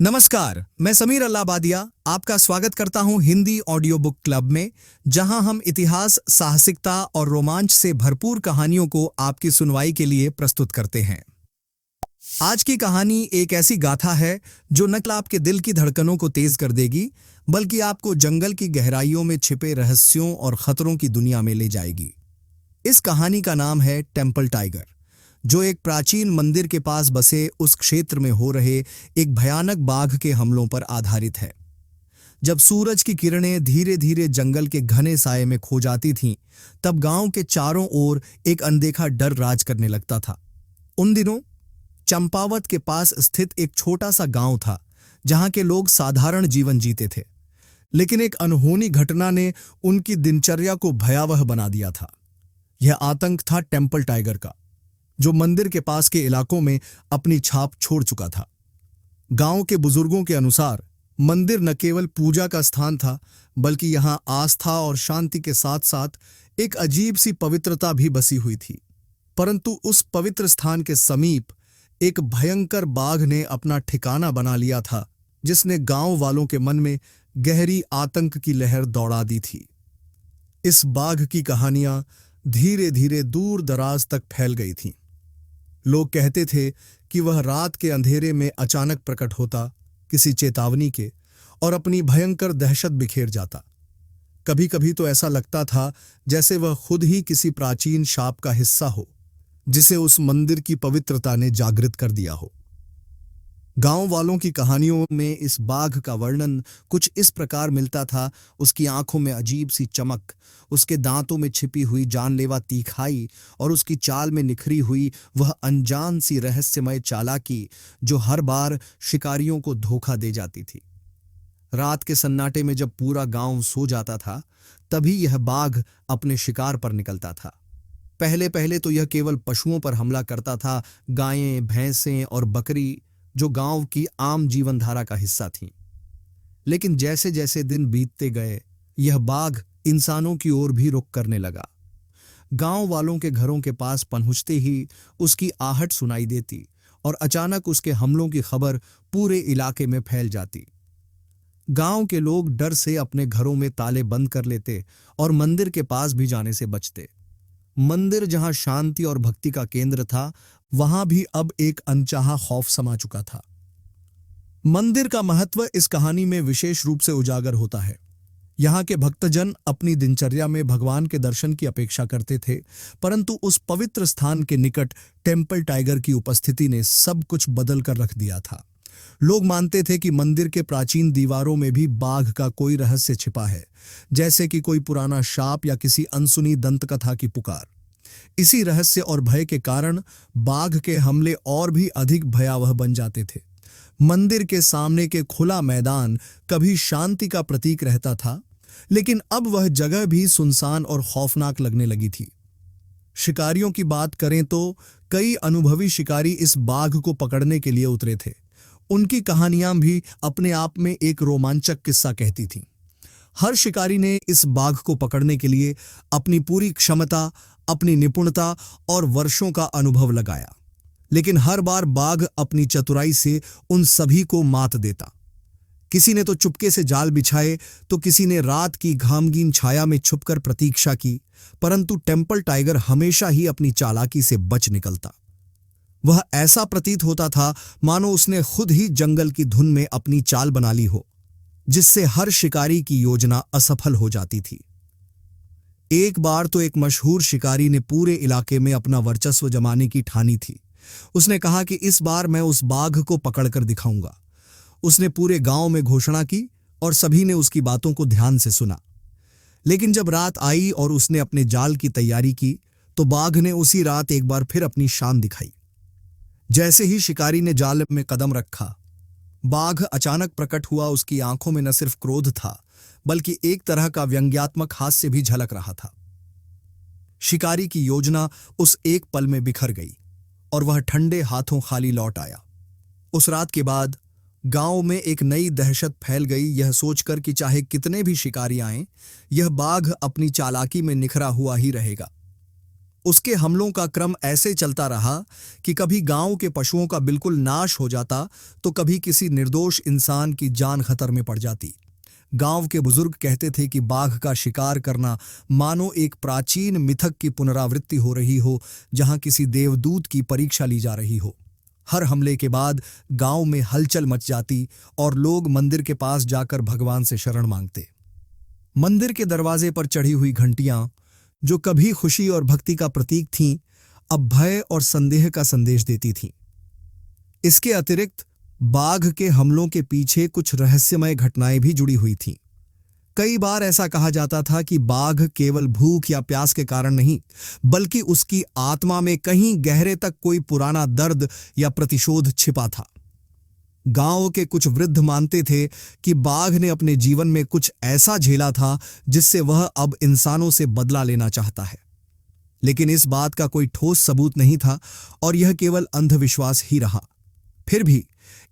नमस्कार, मैं समीर अल्लाबादिया आपका स्वागत करता हूं हिंदी ऑडियो बुक क्लब में, जहां हम इतिहास, साहसिकता और रोमांच से भरपूर कहानियों को आपकी सुनवाई के लिए प्रस्तुत करते हैं। आज की कहानी एक ऐसी गाथा है जो न केवल आपके दिल की धड़कनों को तेज कर देगी, बल्कि आपको जंगल की गहराइयों में छिपे रहस्यों और खतरों की दुनिया में ले जाएगी। इस कहानी का नाम है टेम्पल टाइगर, जो एक प्राचीन मंदिर के पास बसे उस क्षेत्र में हो रहे एक भयानक बाघ के हमलों पर आधारित है। जब सूरज की किरणें धीरे धीरे जंगल के घने साये में खो जाती थीं, तब गांव के चारों ओर एक अनदेखा डर राज करने लगता था। उन दिनों चंपावत के पास स्थित एक छोटा सा गांव था, जहां के लोग साधारण जीवन जीते थे, लेकिन एक अनहोनी घटना ने उनकी दिनचर्या को भयावह बना दिया था। यह आतंक था टेम्पल टाइगर का, जो मंदिर के पास के इलाकों में अपनी छाप छोड़ चुका था। गांव के बुजुर्गों के अनुसार मंदिर न केवल पूजा का स्थान था, बल्कि यहां आस्था और शांति के साथ साथ एक अजीब सी पवित्रता भी बसी हुई थी। परंतु उस पवित्र स्थान के समीप एक भयंकर बाघ ने अपना ठिकाना बना लिया था, जिसने गांव वालों के मन में गहरी आतंक की लहर दौड़ा दी थी। इस बाघ की कहानियां धीरे धीरे दूर दराज तक फैल गई थीं। लोग कहते थे कि वह रात के अंधेरे में अचानक प्रकट होता, किसी चेतावनी के, और अपनी भयंकर दहशत बिखेर जाता। कभी कभी तो ऐसा लगता था जैसे वह खुद ही किसी प्राचीन शाप का हिस्सा हो, जिसे उस मंदिर की पवित्रता ने जागृत कर दिया हो। गांव वालों की कहानियों में इस बाघ का वर्णन कुछ इस प्रकार मिलता था। उसकी आंखों में अजीब सी चमक, उसके दांतों में छिपी हुई जानलेवा तीखाई और उसकी चाल में निखरी हुई वह अनजान सी रहस्यमय चालाकी, जो हर बार शिकारियों को धोखा दे जाती थी। रात के सन्नाटे में जब पूरा गांव सो जाता था, तभी यह बाघ अपने शिकार पर निकलता था। पहले पहले तो यह केवल पशुओं पर हमला करता था, गायें, भैंसें और बकरी, जो गांव की आम जीवन धारा का हिस्सा थीं। लेकिन जैसे जैसे दिन बीतते गए, यह बाघ इंसानों की ओर भी रुख करने लगा। गांव वालों के घरों के पास पहुंचते ही उसकी आहट सुनाई देती और अचानक उसके हमलों की खबर पूरे इलाके में फैल जाती। गांव के लोग डर से अपने घरों में ताले बंद कर लेते और मंदिर के पास भी जाने से बचते। मंदिर जहां शांति और भक्ति का केंद्र था, वहां भी अब एक अनचाहा खौफ समा चुका था। मंदिर का महत्व इस कहानी में विशेष रूप से उजागर होता है। यहाँ के भक्तजन अपनी दिनचर्या में भगवान के दर्शन की अपेक्षा करते थे, परंतु उस पवित्र स्थान के निकट टेम्पल टाइगर की उपस्थिति ने सब कुछ बदल कर रख दिया था। लोग मानते थे कि मंदिर के प्राचीन दीवारों में भी बाघ का कोई रहस्य छिपा है, जैसे कि कोई पुराना शाप या किसी अनसुनी दंतकथा की पुकार। इसी रहस्य और भय के कारण बाघ के हमले और भी अधिक भयावह बन जाते थे। मंदिर के सामने के खुला मैदान कभी शांति का प्रतीक रहता था, लेकिन अब वह जगह भी सुनसान और खौफनाक लगने लगी थी। शिकारियों की बात करें तो कई अनुभवी शिकारी इस बाघ को पकड़ने के लिए उतरे थे। उनकी कहानियां भी अपने आप में एक रोमांचक किस्सा कहती थीं। हर शिकारी ने इस बाघ को पकड़ने के लिए अपनी पूरी क्षमता, अपनी निपुणता और वर्षों का अनुभव लगाया, लेकिन हर बार बाघ अपनी चतुराई से उन सभी को मात देता। किसी ने तो चुपके से जाल बिछाए, तो किसी ने रात की घामगीन छाया में छुपकर प्रतीक्षा की, परंतु टेम्पल टाइगर हमेशा ही अपनी चालाकी से बच निकलता। वह ऐसा प्रतीत होता था मानो उसने खुद ही जंगल की धुन में अपनी चाल बना ली हो, जिससे हर शिकारी की योजना असफल हो जाती थी। एक बार तो एक मशहूर शिकारी ने पूरे इलाके में अपना वर्चस्व जमाने की ठानी थी। उसने कहा कि इस बार मैं उस बाघ को पकड़कर दिखाऊंगा। उसने पूरे गांव में घोषणा की और सभी ने उसकी बातों को ध्यान से सुना। लेकिन जब रात आई और उसने अपने जाल की तैयारी की, तो बाघ ने उसी रात एक बार फिर अपनी शान दिखाई। जैसे ही शिकारी ने जाल में कदम रखा, बाघ अचानक प्रकट हुआ। उसकी आंखों में न सिर्फ क्रोध था, बल्कि एक तरह का व्यंग्यात्मक हास्य भी झलक रहा था। शिकारी की योजना उस एक पल में बिखर गई और वह ठंडे हाथों खाली लौट आया। उस रात के बाद गांव में एक नई दहशत फैल गई, यह सोचकर कि चाहे कितने भी शिकारी आएं, यह बाघ अपनी चालाकी में निखरा हुआ ही रहेगा। उसके हमलों का क्रम ऐसे चलता रहा कि कभी गांव के पशुओं का बिल्कुल नाश हो जाता तो कभी किसी निर्दोष इंसान की जान खतर में पड़ जाती। गांव के बुजुर्ग कहते थे कि बाघ का शिकार करना मानो एक प्राचीन मिथक की पुनरावृत्ति हो रही हो, जहां किसी देवदूत की परीक्षा ली जा रही हो। हर हमले के बाद गांव में हलचल मच जाती और लोग मंदिर के पास जाकर भगवान से शरण मांगते। मंदिर के दरवाजे पर चढ़ी हुई घंटियां, जो कभी खुशी और भक्ति का प्रतीक थीं, अब भय और संदेह का संदेश देती थीं। इसके अतिरिक्त बाघ के हमलों के पीछे कुछ रहस्यमय घटनाएं भी जुड़ी हुई थीं। कई बार ऐसा कहा जाता था कि बाघ केवल भूख या प्यास के कारण नहीं, बल्कि उसकी आत्मा में कहीं गहरे तक कोई पुराना दर्द या प्रतिशोध छिपा था। गांव के कुछ वृद्ध मानते थे कि बाघ ने अपने जीवन में कुछ ऐसा झेला था जिससे वह अब इंसानों से बदला लेना चाहता है। लेकिन इस बात का कोई ठोस सबूत नहीं था और यह केवल अंधविश्वास ही रहा। फिर भी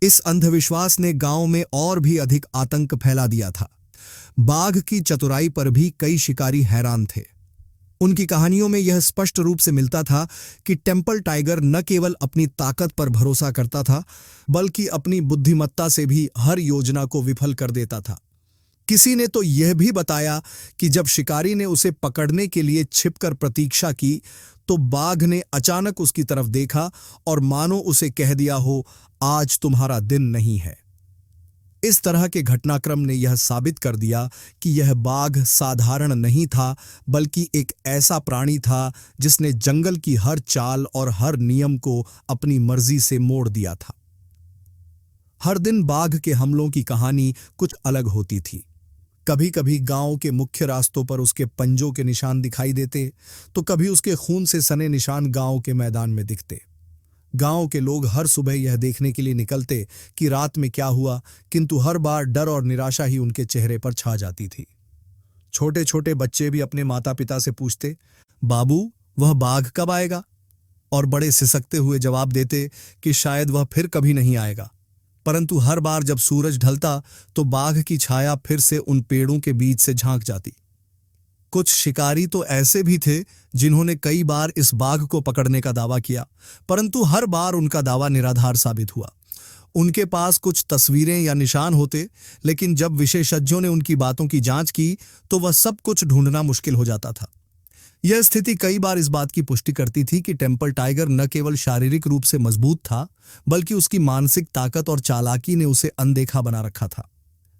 इस अंधविश्वास ने गांव में और भी अधिक आतंक फैला दिया था। बाघ की चतुराई पर भी कई शिकारी हैरान थे। उनकी कहानियों में यह स्पष्ट रूप से मिलता था कि टेम्पल टाइगर न केवल अपनी ताकत पर भरोसा करता था, बल्कि अपनी बुद्धिमत्ता से भी हर योजना को विफल कर देता था। किसी ने तो यह भी बताया कि जब शिकारी ने उसे पकड़ने के लिए छिपकर प्रतीक्षा की, तो बाघ ने अचानक उसकी तरफ देखा और मानो उसे कह दिया हो, आज तुम्हारा दिन नहीं है। इस तरह के घटनाक्रम ने यह साबित कर दिया कि यह बाघ साधारण नहीं था, बल्कि एक ऐसा प्राणी था जिसने जंगल की हर चाल और हर नियम को अपनी मर्जी से मोड़ दिया था। हर दिन बाघ के हमलों की कहानी कुछ अलग होती थी। कभी कभी गांव के मुख्य रास्तों पर उसके पंजों के निशान दिखाई देते, तो कभी उसके खून से सने निशान गांव के मैदान में दिखते। गांव के लोग हर सुबह यह देखने के लिए निकलते कि रात में क्या हुआ, किंतु हर बार डर और निराशा ही उनके चेहरे पर छा जाती थी। छोटे छोटे बच्चे भी अपने माता पिता से पूछते, बाबू वह बाघ कब आएगा? और बड़े सिसकते हुए जवाब देते कि शायद वह फिर कभी नहीं आएगा। परंतु हर बार जब सूरज ढलता तो बाघ की छाया फिर से उन पेड़ों के बीच से झांक जाती। कुछ शिकारी तो ऐसे भी थे जिन्होंने कई बार इस बाघ को पकड़ने का दावा किया, परंतु हर बार उनका दावा निराधार साबित हुआ। उनके पास कुछ तस्वीरें या निशान होते, लेकिन जब विशेषज्ञों ने उनकी बातों की जांच की तो वह सब कुछ ढूंढना मुश्किल हो जाता था। यह स्थिति कई बार इस बात की पुष्टि करती थी कि टेम्पल टाइगर न केवल शारीरिक रूप से मजबूत था, बल्कि उसकी मानसिक ताकत और चालाकी ने उसे अनदेखा बना रखा था।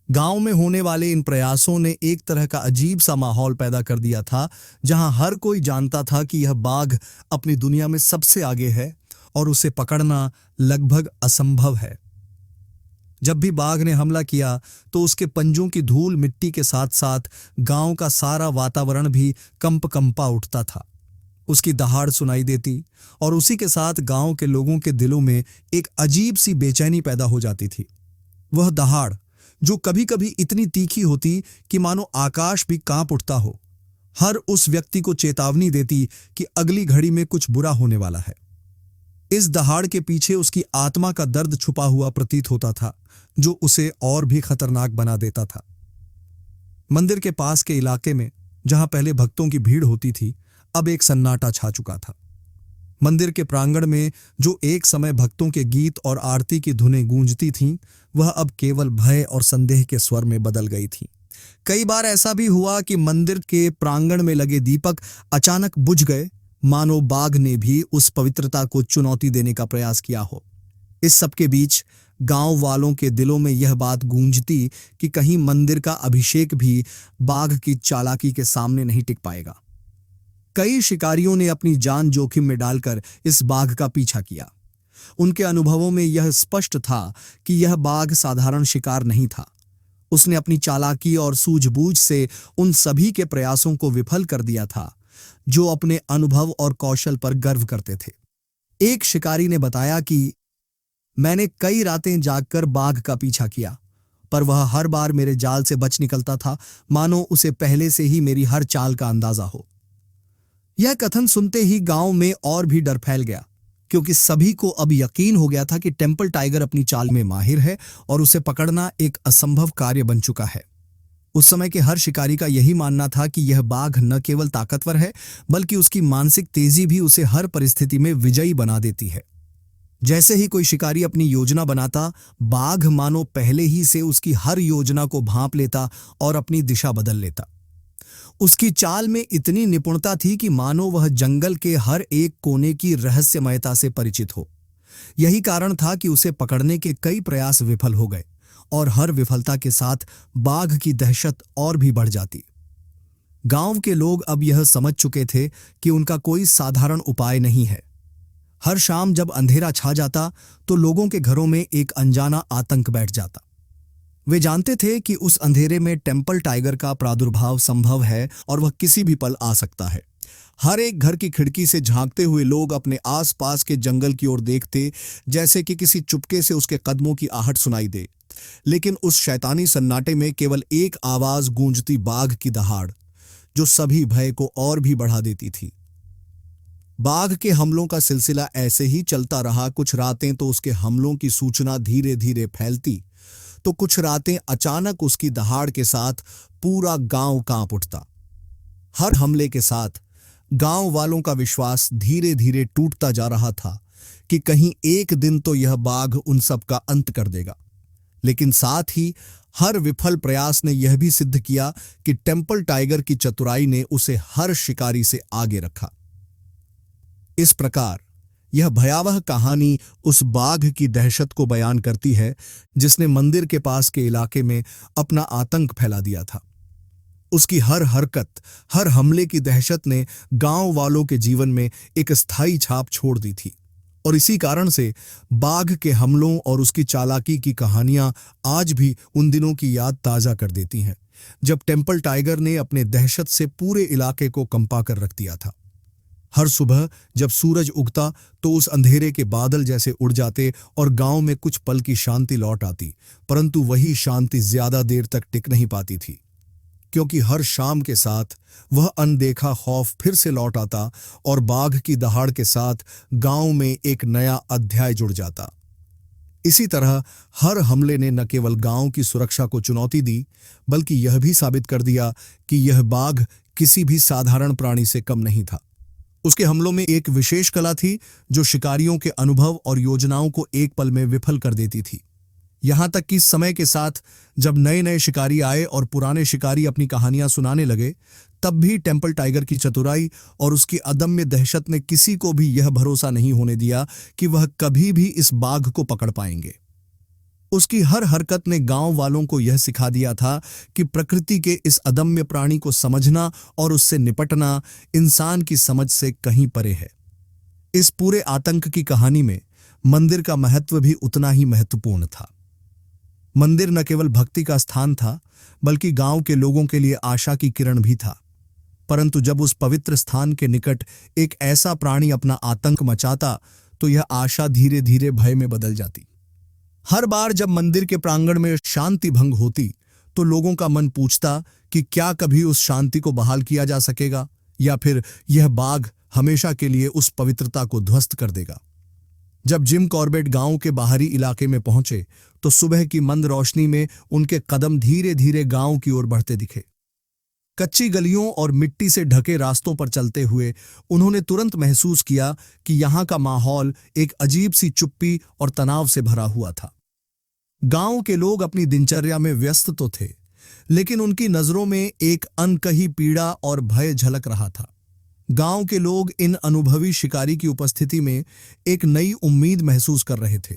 गांव में होने वाले इन प्रयासों ने एक तरह का अजीब सा माहौल पैदा कर दिया था, जहां हर कोई जानता था कि यह बाघ अपनी दुनिया में सबसे आगे है और उसे पकड़ना लगभग असंभव है। जब भी बाघ ने हमला किया तो उसके पंजों की धूल मिट्टी के साथ साथ गांव का सारा वातावरण भी कंपा उठता था। उसकी दहाड़ सुनाई देती और उसी के साथ गांव के लोगों के दिलों में एक अजीब सी बेचैनी पैदा हो जाती थी। वह दहाड़, जो कभी कभी इतनी तीखी होती कि मानो आकाश भी कांप उठता हो, हर उस व्यक्ति को चेतावनी देती कि अगली घड़ी में कुछ बुरा होने वाला है। इस दहाड़ के पीछे उसकी आत्मा का दर्द छुपा हुआ प्रतीत होता था, जो उसे और भी खतरनाक बना देता था। मंदिर के पास के इलाके में, जहां पहले भक्तों की भीड़ होती थी, अब एक सन्नाटा छा चुका था। मंदिर के प्रांगण में जो एक समय भक्तों के गीत और आरती की धुनें गूंजती थीं, वह अब केवल भय और संदेह के स्वर में बदल गई थीं। कई बार ऐसा भी हुआ कि मंदिर के प्रांगण में लगे दीपक अचानक बुझ गए, मानो बाघ ने भी उस पवित्रता को चुनौती देने का प्रयास किया हो। इस सबके बीच गांव वालों के दिलों में यह बात गूंजती कि कहीं मंदिर का अभिषेक भी बाघ की चालाकी के सामने नहीं टिक पाएगा। कई शिकारियों ने अपनी जान जोखिम में डालकर इस बाघ का पीछा किया। उनके अनुभवों में यह स्पष्ट था कि यह बाघ साधारण शिकार नहीं था। उसने अपनी चालाकी और सूझबूझ से उन सभी के प्रयासों को विफल कर दिया था जो अपने अनुभव और कौशल पर गर्व करते थे। एक शिकारी ने बताया कि मैंने कई रातें जागकर बाघ का पीछा किया, पर वह हर बार मेरे जाल से बच निकलता था, मानो उसे पहले से ही मेरी हर चाल का अंदाजा हो। यह कथन सुनते ही गांव में और भी डर फैल गया, क्योंकि सभी को अब यकीन हो गया था कि टेम्पल टाइगर अपनी चाल में माहिर है और उसे पकड़ना एक असंभव कार्य बन चुका है। उस समय के हर शिकारी का यही मानना था कि यह बाघ न केवल ताकतवर है, बल्कि उसकी मानसिक तेजी भी उसे हर परिस्थिति में विजयी बना देती है। जैसे ही कोई शिकारी अपनी योजना बनाता, बाघ मानो पहले ही से उसकी हर योजना को भांप लेता और अपनी दिशा बदल लेता। उसकी चाल में इतनी निपुणता थी कि मानो वह जंगल के हर एक कोने की रहस्यमयता से परिचित हो। यही कारण था कि उसे पकड़ने के कई प्रयास विफल हो गए और हर विफलता के साथ बाघ की दहशत और भी बढ़ जाती। गांव के लोग अब यह समझ चुके थे कि उनका कोई साधारण उपाय नहीं है। हर शाम जब अंधेरा छा जाता तो लोगों के घरों में एक अनजाना आतंक बैठ जाता। वे जानते थे कि उस अंधेरे में टेम्पल टाइगर का प्रादुर्भाव संभव है और वह किसी भी पल आ सकता है। हर एक घर की खिड़की से झांकते हुए लोग अपने आसपास के जंगल की ओर देखते, जैसे कि किसी चुपके से उसके कदमों की आहट सुनाई दे। लेकिन उस शैतानी सन्नाटे में केवल एक आवाज गूंजती, बाघ की दहाड़, जो सभी भय को और भी बढ़ा देती थी। बाघ के हमलों का सिलसिला ऐसे ही चलता रहा। कुछ रातें तो उसके हमलों की सूचना धीरे धीरे फैलती, तो कुछ रातें अचानक उसकी दहाड़ के साथ पूरा गांव कांप उठता। हर हमले के साथ गांव वालों का विश्वास धीरे धीरे टूटता जा रहा था कि कहीं एक दिन तो यह बाघ उन सब का अंत कर देगा। लेकिन साथ ही हर विफल प्रयास ने यह भी सिद्ध किया कि टेम्पल टाइगर की चतुराई ने उसे हर शिकारी से आगे रखा। इस प्रकार यह भयावह कहानी उस बाघ की दहशत को बयान करती है जिसने मंदिर के पास के इलाके में अपना आतंक फैला दिया था। उसकी हर हरकत, हर हमले की दहशत ने गांव वालों के जीवन में एक स्थायी छाप छोड़ दी थी। और इसी कारण से बाघ के हमलों और उसकी चालाकी की कहानियां आज भी उन दिनों की याद ताजा कर देती हैं, जब टेम्पल टाइगर ने अपने दहशत से पूरे इलाके को कंपा कर रख दिया था। हर सुबह जब सूरज उगता तो उस अंधेरे के बादल जैसे उड़ जाते और गांव में कुछ पल की शांति लौट आती, परंतु वही शांति ज्यादा देर तक टिक नहीं पाती थी, क्योंकि हर शाम के साथ वह अनदेखा खौफ फिर से लौट आता और बाघ की दहाड़ के साथ गांव में एक नया अध्याय जुड़ जाता। इसी तरह हर हमले ने न केवल गांव की सुरक्षा को चुनौती दी, बल्कि यह भी साबित कर दिया कि यह बाघ किसी भी साधारण प्राणी से कम नहीं था। उसके हमलों में एक विशेष कला थी जो शिकारियों के अनुभव और योजनाओं को एक पल में विफल कर देती थी। यहां तक कि समय के साथ जब नए नए शिकारी आए और पुराने शिकारी अपनी कहानियां सुनाने लगे, तब भी टेम्पल टाइगर की चतुराई और उसकी अदम्य दहशत ने किसी को भी यह भरोसा नहीं होने दिया कि वह कभी भी इस बाघ को पकड़ पाएंगे। उसकी हर हरकत ने गांव वालों को यह सिखा दिया था कि प्रकृति के इस अदम्य प्राणी को समझना और उससे निपटना इंसान की समझ से कहीं परे है। इस पूरे आतंक की कहानी में मंदिर का महत्व भी उतना ही महत्वपूर्ण था। मंदिर न केवल भक्ति का स्थान था, बल्कि गांव के लोगों के लिए आशा की किरण भी था। परंतु जब उस पवित्र स्थान के निकट एक ऐसा प्राणी अपना आतंक मचाता, तो यह आशा धीरे धीरे भय में बदल जाती। हर बार जब मंदिर के प्रांगण में शांति भंग होती, तो लोगों का मन पूछता कि क्या कभी उस शांति को बहाल किया जा सकेगा, या फिर यह बाघ हमेशा के लिए उस पवित्रता को ध्वस्त कर देगा। जब जिम कॉर्बेट गांव के बाहरी इलाके में पहुंचे, तो सुबह की मंद रोशनी में उनके कदम धीरे धीरे गांव की ओर बढ़ते दिखे। कच्ची गलियों और मिट्टी से ढके रास्तों पर चलते हुए उन्होंने तुरंत महसूस किया कि यहाँ का माहौल एक अजीब सी चुप्पी और तनाव से भरा हुआ था। गांव के लोग अपनी दिनचर्या में व्यस्त तो थे, लेकिन उनकी नजरों में एक अनकही पीड़ा और भय झलक रहा था। गांव के लोग इन अनुभवी शिकारी की उपस्थिति में एक नई उम्मीद महसूस कर रहे थे,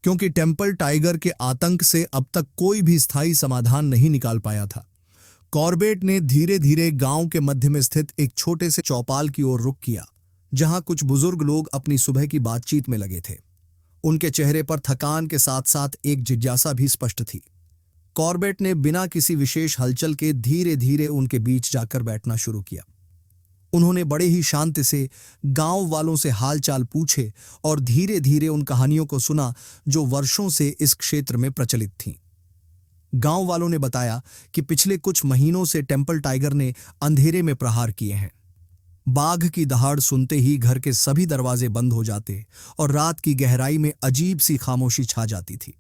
क्योंकि टेम्पल टाइगर के आतंक से अब तक कोई भी स्थायी समाधान नहीं निकाल पाया था। कॉर्बेट ने धीरे धीरे गांव के मध्य में स्थित एक छोटे से चौपाल की ओर रुख किया, जहां कुछ बुजुर्ग लोग अपनी सुबह की बातचीत में लगे थे। उनके चेहरे पर थकान के साथ साथ एक जिज्ञासा भी स्पष्ट थी। कॉर्बेट ने बिना किसी विशेष हलचल के धीरे धीरे उनके बीच जाकर बैठना शुरू किया। उन्होंने बड़े ही शांति से गांव वालों से हालचाल पूछे और धीरे धीरे उन कहानियों को सुना जो वर्षों से इस क्षेत्र में प्रचलित थीं। गांव वालों ने बताया कि पिछले कुछ महीनों से टेम्पल टाइगर ने अंधेरे में प्रहार किए हैं। बाघ की दहाड़ सुनते ही घर के सभी दरवाजे बंद हो जाते और रात की गहराई में अजीब सी खामोशी छा जाती थी।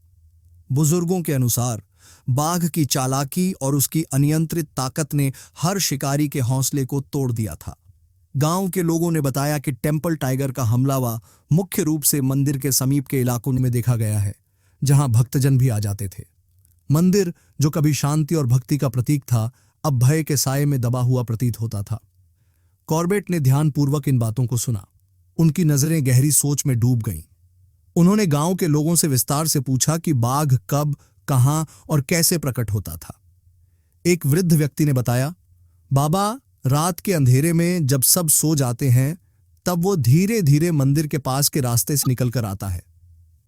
बुजुर्गों के अनुसार बाघ की चालाकी और उसकी अनियंत्रित ताकत ने हर शिकारी के हौसले को तोड़ दिया था। गांव के लोगों ने बताया कि टेम्पल टाइगर का हमलावा मुख्य रूप से मंदिर के समीप के इलाकों में देखा गया है, जहां भक्तजन भी आ जाते थे। मंदिर, जो कभी शांति और भक्ति का प्रतीक था, अब भय के साये में दबा हुआ प्रतीत होता था। कॉर्बेट ने ध्यानपूर्वक इन बातों को सुना। उनकी नजरें गहरी सोच में डूब गईं। उन्होंने गांव के लोगों से विस्तार से पूछा कि बाघ कब, कहां और कैसे प्रकट होता था। एक वृद्ध व्यक्ति ने बताया, बाबा, रात के अंधेरे में जब सब सो जाते हैं, तब वो धीरे धीरे मंदिर के पास के रास्ते से निकलकर आता है।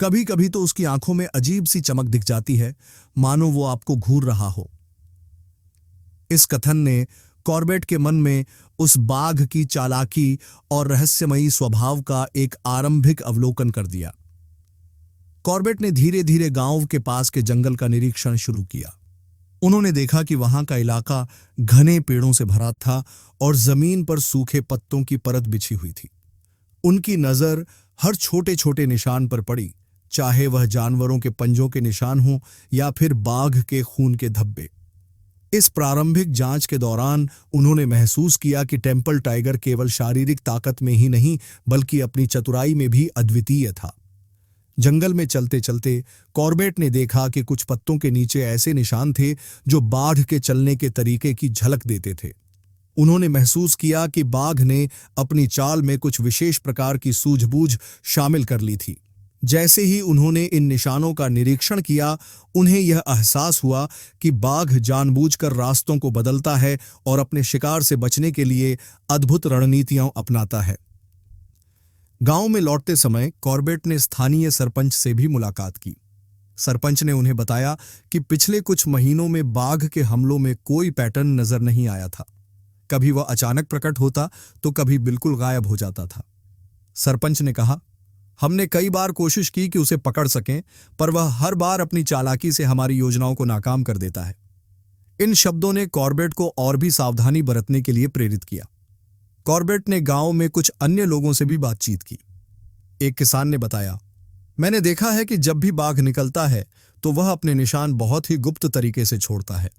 कभी कभी तो उसकी आंखों में अजीब सी चमक दिख जाती है, मानो वो आपको घूर रहा हो। इस कथन ने कॉर्बेट के मन में उस बाघ की चालाकी और रहस्यमयी स्वभाव का एक आरंभिक अवलोकन कर दिया। कॉर्बेट ने धीरे धीरे गांव के पास के जंगल का निरीक्षण शुरू किया। उन्होंने देखा कि वहां का इलाका घने पेड़ों से भरा था और जमीन पर सूखे पत्तों की परत बिछी हुई थी। उनकी नजर हर छोटे छोटे निशान पर पड़ी, चाहे वह जानवरों के पंजों के निशान हों या फिर बाघ के खून के धब्बे। इस प्रारंभिक जांच के दौरान उन्होंने महसूस किया कि टेम्पल टाइगर केवल शारीरिक ताकत में ही नहीं, बल्कि अपनी चतुराई में भी अद्वितीय था। जंगल में चलते चलते कॉर्बेट ने देखा कि कुछ पत्तों के नीचे ऐसे निशान थे जो बाघ के चलने के तरीके की झलक देते थे। उन्होंने महसूस किया कि बाघ ने अपनी चाल में कुछ विशेष प्रकार की सूझबूझ शामिल कर ली थी। जैसे ही उन्होंने इन निशानों का निरीक्षण किया, उन्हें यह एहसास हुआ कि बाघ जानबूझकर रास्तों को बदलता है और अपने शिकार से बचने के लिए अद्भुत रणनीतियां अपनाता है। गांव में लौटते समय कॉर्बेट ने स्थानीय सरपंच से भी मुलाकात की। सरपंच ने उन्हें बताया कि पिछले कुछ महीनों में बाघ के हमलों में कोई पैटर्न नजर नहीं आया था। कभी वह अचानक प्रकट होता तो कभी बिल्कुल गायब हो जाता था। सरपंच ने कहा, हमने कई बार कोशिश की कि उसे पकड़ सकें, पर वह हर बार अपनी चालाकी से हमारी योजनाओं को नाकाम कर देता है। इन शब्दों ने कॉर्बेट को और भी सावधानी बरतने के लिए प्रेरित किया। कॉर्बेट ने गांव में कुछ अन्य लोगों से भी बातचीत की। एक किसान ने बताया, मैंने देखा है कि जब भी बाघ निकलता है तो वह अपने निशान बहुत ही गुप्त तरीके से छोड़ता है।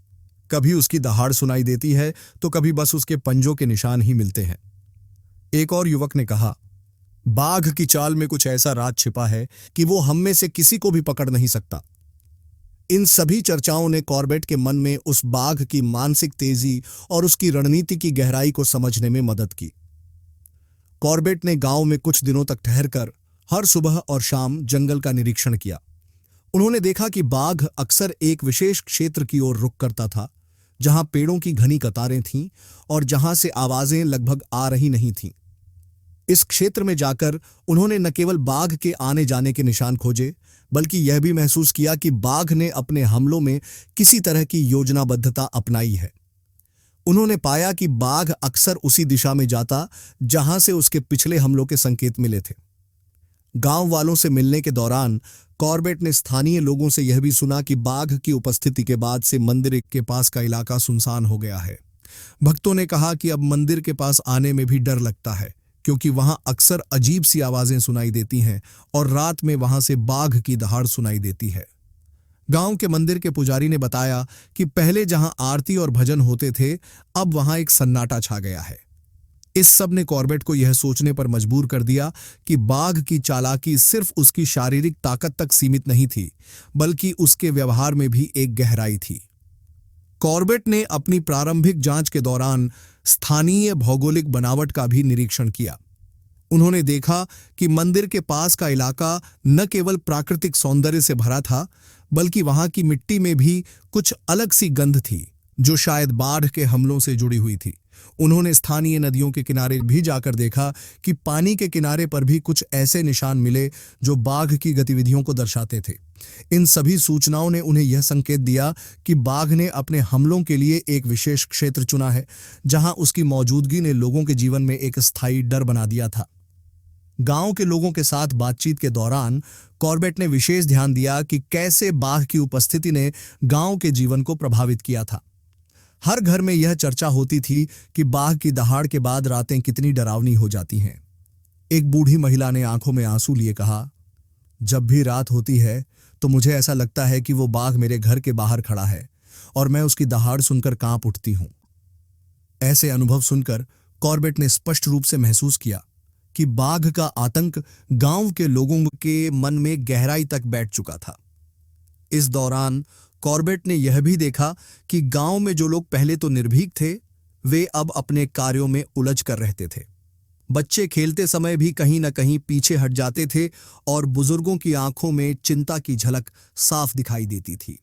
कभी उसकी दहाड़ सुनाई देती है तो कभी बस उसके पंजों के निशान ही मिलते हैं। एक और युवक ने कहा, बाघ की चाल में कुछ ऐसा राज छिपा है कि वो हम में से किसी को भी पकड़ नहीं सकता। इन सभी चर्चाओं ने कॉर्बेट के मन में उस बाघ की मानसिक तेजी और उसकी रणनीति की गहराई को समझने में मदद की। कॉर्बेट ने गांव में कुछ दिनों तक ठहरकर हर सुबह और शाम जंगल का निरीक्षण किया। उन्होंने देखा कि बाघ अक्सर एक विशेष क्षेत्र की ओर रुख करता था, जहां पेड़ों की घनी कतारें थीं और जहां से आवाजें लगभग आ रही नहीं थीं। इस क्षेत्र में जाकर उन्होंने न केवल बाघ के आने जाने के निशान खोजे, बल्कि यह भी महसूस किया कि बाघ ने अपने हमलों में किसी तरह की योजनाबद्धता अपनाई है। उन्होंने पाया कि बाघ अक्सर उसी दिशा में जाता जहां से उसके पिछले हमलों के संकेत मिले थे। गांव वालों से मिलने के दौरान कॉर्बेट ने स्थानीय लोगों से यह भी सुना कि बाघ की उपस्थिति के बाद से मंदिर के पास का इलाका सुनसान हो गया है। भक्तों ने कहा कि अब मंदिर के पास आने में भी डर लगता है, क्योंकि वहां अक्सर अजीब सी आवाजें सुनाई देती हैं और रात में वहां से बाघ की दहाड़ सुनाई देती है। गांव के मंदिर के पुजारी ने बताया कि पहले जहां आरती और भजन होते थे, अब वहां एक सन्नाटा छा गया है। इस सब ने कॉर्बेट को यह सोचने पर मजबूर कर दिया कि बाघ की चालाकी सिर्फ उसकी शारीरिक ताकत तक सीमित नहीं थी, बल्कि उसके व्यवहार में भी एक गहराई थी। कॉर्बेट ने अपनी प्रारंभिक जांच के दौरान स्थानीय भौगोलिक बनावट का भी निरीक्षण किया। उन्होंने देखा कि मंदिर के पास का इलाका न केवल प्राकृतिक सौंदर्य से भरा था, बल्कि वहां की मिट्टी में भी कुछ अलग सी गंध थी, जो शायद बाढ़ के हमलों से जुड़ी हुई थी। उन्होंने स्थानीय नदियों के किनारे भी जाकर देखा कि पानी के किनारे पर भी कुछ ऐसे निशान मिले जो बाघ की गतिविधियों को दर्शाते थे। इन सभी सूचनाओं ने उन्हें यह संकेत दिया कि बाघ ने अपने हमलों के लिए एक विशेष क्षेत्र चुना है, जहां उसकी मौजूदगी ने लोगों के जीवन में एक स्थायी डर बना दिया था। गांव के लोगों के साथ बातचीत के दौरान कॉर्बेट ने विशेष ध्यान दिया कि कैसे बाघ की उपस्थिति ने गांव के जीवन को प्रभावित किया था। हर घर में यह चर्चा होती थी कि बाघ की दहाड़ के बाद रातें कितनी डरावनी हो जाती हैं। एक बूढ़ी महिला ने आंखों में आंसू लिए कहा, जब भी रात होती है तो मुझे ऐसा लगता है कि वो बाघ मेरे घर के बाहर खड़ा है और मैं उसकी दहाड़ सुनकर कांप उठती हूं। ऐसे अनुभव सुनकर कॉर्बेट ने स्पष्ट रूप से महसूस किया कि बाघ का आतंक गांव के लोगों के मन में गहराई तक बैठ चुका था। इस दौरान कॉर्बेट ने यह भी देखा कि गांव में जो लोग पहले तो निर्भीक थे, वे अब अपने कार्यों में उलझ कर रहते थे। बच्चे खेलते समय भी कहीं न कहीं पीछे हट जाते थे और बुजुर्गों की आंखों में चिंता की झलक साफ दिखाई देती थी।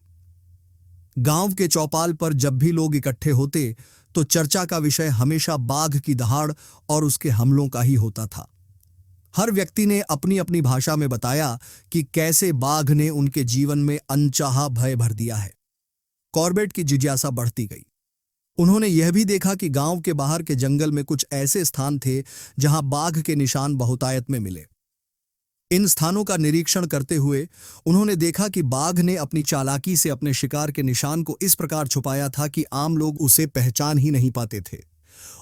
गांव के चौपाल पर जब भी लोग इकट्ठे होते तो चर्चा का विषय हमेशा बाघ की दहाड़ और उसके हमलों का ही होता था। हर व्यक्ति ने अपनी अपनी भाषा में बताया कि कैसे बाघ ने उनके जीवन में अनचाहा भय भर दिया है। कॉर्बेट की जिज्ञासा बढ़ती गई। उन्होंने यह भी देखा कि गांव के बाहर के जंगल में कुछ ऐसे स्थान थे जहां बाघ के निशान बहुतायत में मिले। इन स्थानों का निरीक्षण करते हुए उन्होंने देखा कि बाघ ने अपनी चालाकी से अपने शिकार के निशान को इस प्रकार छुपाया था कि आम लोग उसे पहचान ही नहीं पाते थे।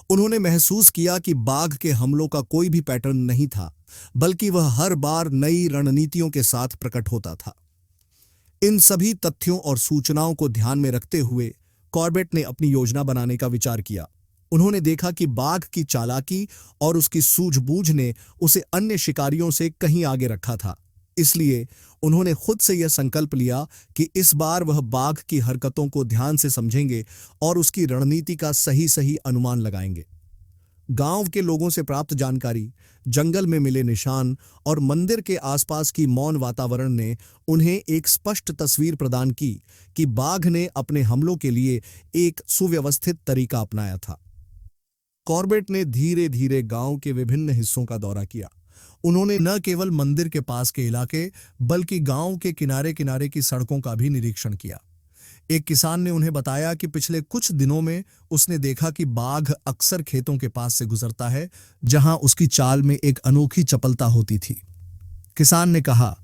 उन्होंने महसूस किया कि बाघ के हमलों का कोई भी पैटर्न नहीं था, बल्कि वह हर बार नई रणनीतियों के साथ प्रकट होता था। इन सभी तथ्यों और सूचनाओं को ध्यान में रखते हुए कॉर्बेट ने अपनी योजना बनाने का विचार किया। उन्होंने देखा कि बाघ की चालाकी और उसकी सूझबूझ ने उसे अन्य शिकारियों से कहीं आगे रखा था। इसलिए उन्होंने खुद से यह संकल्प लिया कि इस बार वह बाघ की हरकतों को ध्यान से समझेंगे और उसकी रणनीति का सही सही अनुमान लगाएंगे। गांव के लोगों से प्राप्त जानकारी, जंगल में मिले निशान और मंदिर के आसपास की मौन वातावरण ने उन्हें एक स्पष्ट तस्वीर प्रदान की कि बाघ ने अपने हमलों के लिए एक सुव्यवस्थित तरीका अपनाया था। कॉर्बेट ने धीरे धीरे गांव के विभिन्न हिस्सों का दौरा किया। उन्होंने न केवल मंदिर के पास के इलाके बल्कि गांव के किनारे किनारे की सड़कों का भी निरीक्षण किया। एक किसान ने उन्हें बताया कि पिछले कुछ दिनों में उसने देखा कि बाघ अक्सर खेतों के पास से गुजरता है, जहां उसकी चाल में एक अनोखी चपलता होती थी। किसान ने कहा,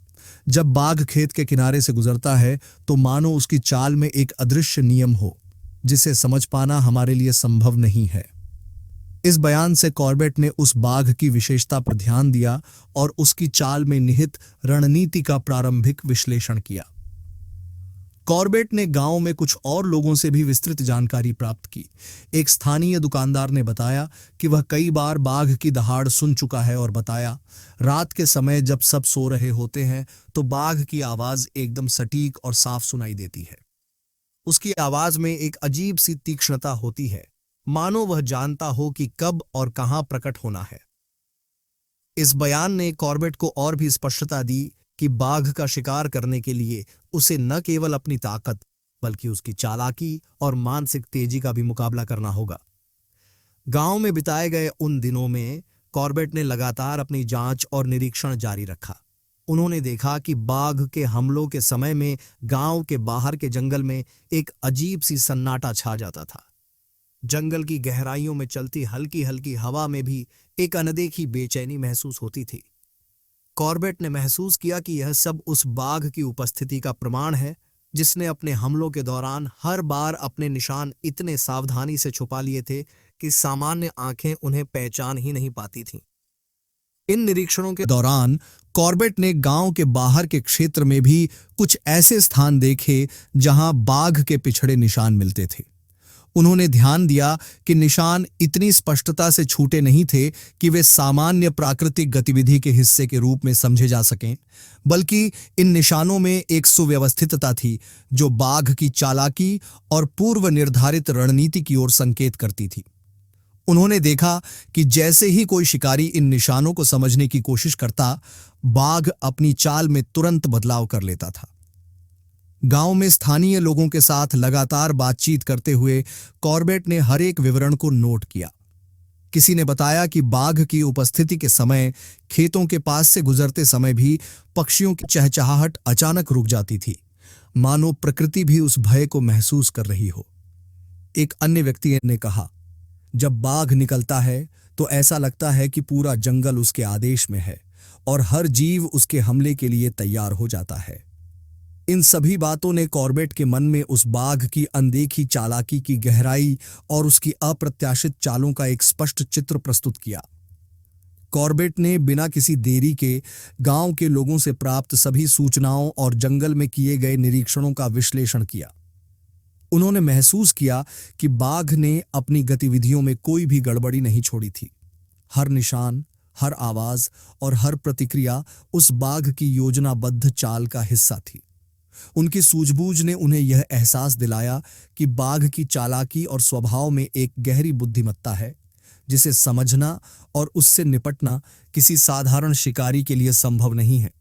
जब बाघ खेत के किनारे से गुजरता है तो मानो उसकी चाल में एक अदृश्य नियम हो, जिसे समझ पाना हमारे लिए संभव नहीं है। इस बयान से कॉर्बेट ने उस बाघ की विशेषता पर ध्यान दिया और उसकी चाल में निहित रणनीति का प्रारंभिक विश्लेषण किया। कॉर्बेट ने गांव में कुछ और लोगों से भी विस्तृत जानकारी प्राप्त की। एक स्थानीय दुकानदार ने बताया कि वह कई बार बाघ की दहाड़ सुन चुका है और बताया, रात के समय जब सब सो रहे होते हैं तो बाघ की आवाज एकदम सटीक और साफ सुनाई देती है। उसकी आवाज में एक अजीब सी तीक्ष्णता होती है, मानो वह जानता हो कि कब और कहां प्रकट होना है। इस बयान ने कॉर्बेट को और भी स्पष्टता दी कि बाघ का शिकार करने के लिए उसे न केवल अपनी ताकत बल्कि उसकी चालाकी और मानसिक तेजी का भी मुकाबला करना होगा। गांव में बिताए गए उन दिनों में कॉर्बेट ने लगातार अपनी जांच और निरीक्षण जारी रखा। उन्होंने देखा कि बाघ के हमलों के समय में गांव के बाहर के जंगल में एक अजीब सी सन्नाटा छा जाता था। जंगल की गहराइयों में चलती हल्की हल्की हवा में भी एक अनदेखी बेचैनी महसूस होती थी। कॉर्बेट ने महसूस किया कि यह सब उस बाघ की उपस्थिति का प्रमाण है, जिसने अपने हमलों के दौरान हर बार अपने निशान इतने सावधानी से छुपा लिए थे कि सामान्य आंखें उन्हें पहचान ही नहीं पाती थीं। इन निरीक्षणों के दौरान कॉर्बेट ने गांव के बाहर के क्षेत्र में भी कुछ ऐसे स्थान देखे जहां बाघ के पिछड़े निशान मिलते थे। उन्होंने ध्यान दिया कि निशान इतनी स्पष्टता से छूटे नहीं थे कि वे सामान्य प्राकृतिक गतिविधि के हिस्से के रूप में समझे जा सकें, बल्कि इन निशानों में एक सुव्यवस्थितता थी जो बाघ की चालाकी और पूर्व निर्धारित रणनीति की ओर संकेत करती थी। उन्होंने देखा कि जैसे ही कोई शिकारी इन निशानों को समझने की कोशिश करता, बाघ अपनी चाल में तुरंत बदलाव कर लेता था। गांव में स्थानीय लोगों के साथ लगातार बातचीत करते हुए कॉर्बेट ने हर एक विवरण को नोट किया। किसी ने बताया कि बाघ की उपस्थिति के समय खेतों के पास से गुजरते समय भी पक्षियों की चहचहाहट अचानक रुक जाती थी, मानो प्रकृति भी उस भय को महसूस कर रही हो। एक अन्य व्यक्ति ने कहा, जब बाघ निकलता है तो ऐसा लगता है कि पूरा जंगल उसके आदेश में है और हर जीव उसके हमले के लिए तैयार हो जाता है। इन सभी बातों ने कॉर्बेट के मन में उस बाघ की अनदेखी चालाकी की गहराई और उसकी अप्रत्याशित चालों का एक स्पष्ट चित्र प्रस्तुत किया। कॉर्बेट ने बिना किसी देरी के गांव के लोगों से प्राप्त सभी सूचनाओं और जंगल में किए गए निरीक्षणों का विश्लेषण किया। उन्होंने महसूस किया कि बाघ ने अपनी गतिविधियों में कोई भी गड़बड़ी नहीं छोड़ी थी। हर निशान, हर आवाज और हर प्रतिक्रिया उस बाघ की योजनाबद्ध चाल का हिस्सा थी। उनकी सूझबूझ ने उन्हें यह एहसास दिलाया कि बाघ की चालाकी और स्वभाव में एक गहरी बुद्धिमत्ता है, जिसे समझना और उससे निपटना किसी साधारण शिकारी के लिए संभव नहीं है।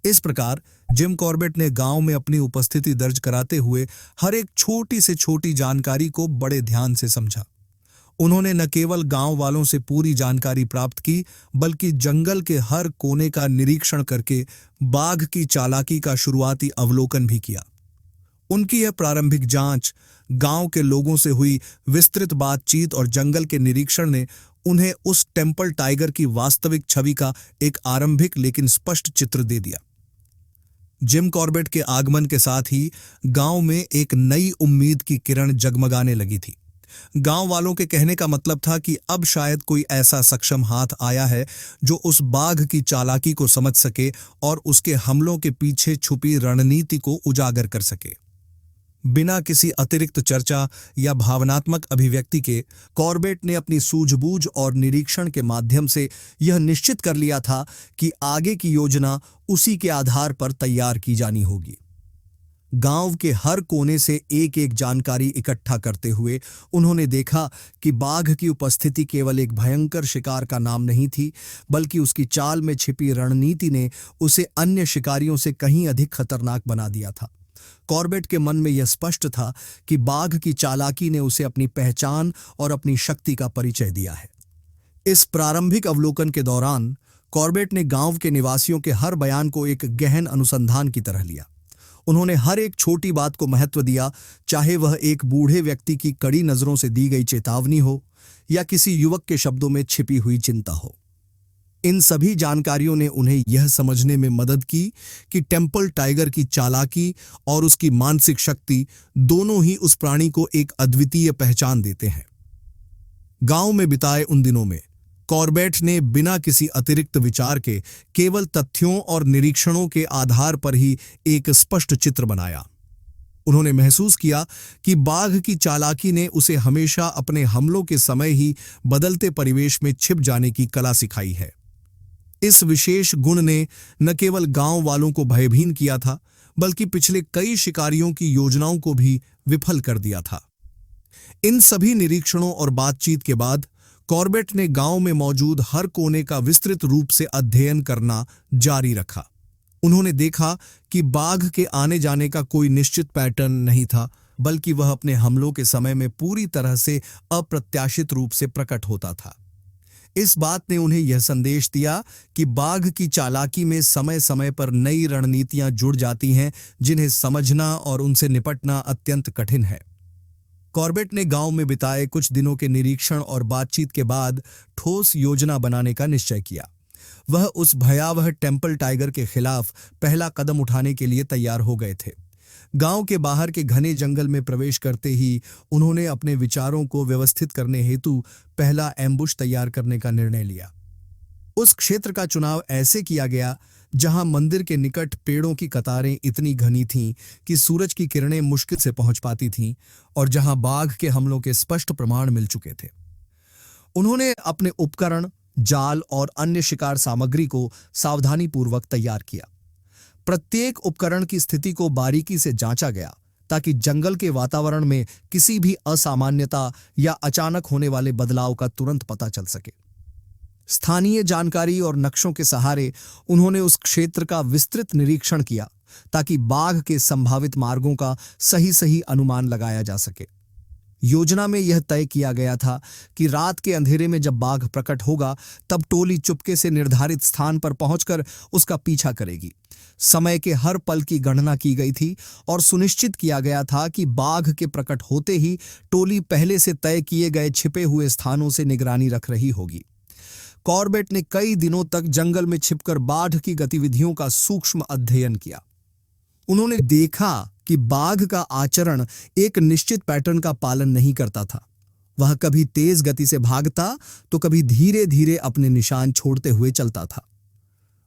इस प्रकार जिम कॉर्बेट ने गांव में अपनी उपस्थिति दर्ज कराते हुए हर एक छोटी से छोटी जानकारी को बड़े ध्यान से समझा। उन्होंने न केवल गांव वालों से पूरी जानकारी प्राप्त की, बल्कि जंगल के हर कोने का निरीक्षण करके बाघ की चालाकी का शुरुआती अवलोकन भी किया। उनकी यह प्रारंभिक जांच, गांव के लोगों से हुई विस्तृत बातचीत और जंगल के निरीक्षण ने उन्हें उस टेम्पल टाइगर की वास्तविक छवि का एक आरंभिक लेकिन स्पष्ट चित्र दे दिया। जिम कॉर्बेट के आगमन के साथ ही गांव में एक नई उम्मीद की किरण जगमगाने लगी थी। गांव वालों के कहने का मतलब था कि अब शायद कोई ऐसा सक्षम हाथ आया है जो उस बाघ की चालाकी को समझ सके और उसके हमलों के पीछे छुपी रणनीति को उजागर कर सके। बिना किसी अतिरिक्त चर्चा या भावनात्मक अभिव्यक्ति के कॉर्बेट ने अपनी सूझबूझ और निरीक्षण के माध्यम से यह निश्चित कर लिया था कि आगे की योजना उसी के आधार पर तैयार की जानी होगी। गांव के हर कोने से एक एक जानकारी इकट्ठा करते हुए उन्होंने देखा कि बाघ की उपस्थिति केवल एक भयंकर शिकार का नाम नहीं थी, बल्कि उसकी चाल में छिपी रणनीति ने उसे अन्य शिकारियों से कहीं अधिक खतरनाक बना दिया था। कॉर्बेट के मन में यह स्पष्ट था कि बाघ की चालाकी ने उसे अपनी पहचान और अपनी शक्ति का परिचय दिया है। इस प्रारंभिक अवलोकन के दौरान कॉर्बेट ने गांव के निवासियों के हर बयान को एक गहन अनुसंधान की तरह लिया। उन्होंने हर एक छोटी बात को महत्व दिया, चाहे वह एक बूढ़े व्यक्ति की कड़ी नजरों से दी गई चेतावनी हो या किसी युवक के शब्दों में छिपी हुई चिंता हो। इन सभी जानकारियों ने उन्हें यह समझने में मदद की कि टेम्पल टाइगर की चालाकी और उसकी मानसिक शक्ति दोनों ही उस प्राणी को एक अद्वितीय पहचान देते हैं। गांव में बिताए उन दिनों में कॉर्बेट ने बिना किसी अतिरिक्त विचार के केवल तथ्यों और निरीक्षणों के आधार पर ही एक स्पष्ट चित्र बनाया। उन्होंने महसूस किया कि बाघ की चालाकी ने उसे हमेशा अपने हमलों के समय ही बदलते परिवेश में छिप जाने की कला सिखाई है। इस विशेष गुण ने न केवल गांव वालों को भयभीत किया था, बल्कि पिछले कई शिकारियों की योजनाओं को भी विफल कर दिया था। इन सभी निरीक्षणों और बातचीत के बाद कॉर्बेट ने गांव में मौजूद हर कोने का विस्तृत रूप से अध्ययन करना जारी रखा। उन्होंने देखा कि बाघ के आने जाने का कोई निश्चित पैटर्न नहीं था, बल्कि वह अपने हमलों के समय में पूरी तरह से अप्रत्याशित रूप से प्रकट होता था। इस बात ने उन्हें यह संदेश दिया कि बाघ की चालाकी में समय समय पर नई रणनीतियां जुड़ जाती हैं, जिन्हें समझना और उनसे निपटना अत्यंत कठिन है। कॉर्बेट ने गांव में बिताए कुछ दिनों के निरीक्षण और बातचीत के बाद ठोस योजना बनाने का निश्चय किया। वह उस भयावह टेम्पल टाइगर के खिलाफ पहला कदम उठाने के लिए तैयार हो गए थे। गांव के बाहर के घने जंगल में प्रवेश करते ही उन्होंने अपने विचारों को व्यवस्थित करने हेतु पहला एम्बुश तैयार करने का निर्णय लिया। उस क्षेत्र का चुनाव ऐसे किया गया जहां मंदिर के निकट पेड़ों की कतारें इतनी घनी थीं कि सूरज की किरणें मुश्किल से पहुंच पाती थीं और जहां बाघ के हमलों के स्पष्ट प्रमाण मिल चुके थे। उन्होंने अपने उपकरण, जाल और अन्य शिकार सामग्री को सावधानीपूर्वक तैयार किया। प्रत्येक उपकरण की स्थिति को बारीकी से जांचा गया ताकि जंगल के वातावरण में किसी भी असामान्यता या अचानक होने वाले बदलाव का तुरंत पता चल सके। स्थानीय जानकारी और नक्शों के सहारे उन्होंने उस क्षेत्र का विस्तृत निरीक्षण किया ताकि बाघ के संभावित मार्गों का सही अनुमान लगाया जा सके। योजना में यह तय किया गया था कि रात के अंधेरे में जब बाघ प्रकट होगा, तब टोली चुपके से निर्धारित स्थान पर पहुंचकर उसका पीछा करेगी। समय के हर पल की गणना की गई थी और सुनिश्चित किया गया था कि बाघ के प्रकट होते ही टोली पहले से तय किए गए छिपे हुए स्थानों से निगरानी रख रही होगी। कॉर्बेट ने कई दिनों तक जंगल में छिपकर बाघ की गतिविधियों का सूक्ष्म अध्ययन किया। उन्होंने देखा कि बाघ का आचरण एक निश्चित पैटर्न का पालन नहीं करता था वह कभी तेज गति से भागता तो कभी धीरे धीरे अपने निशान छोड़ते हुए चलता था।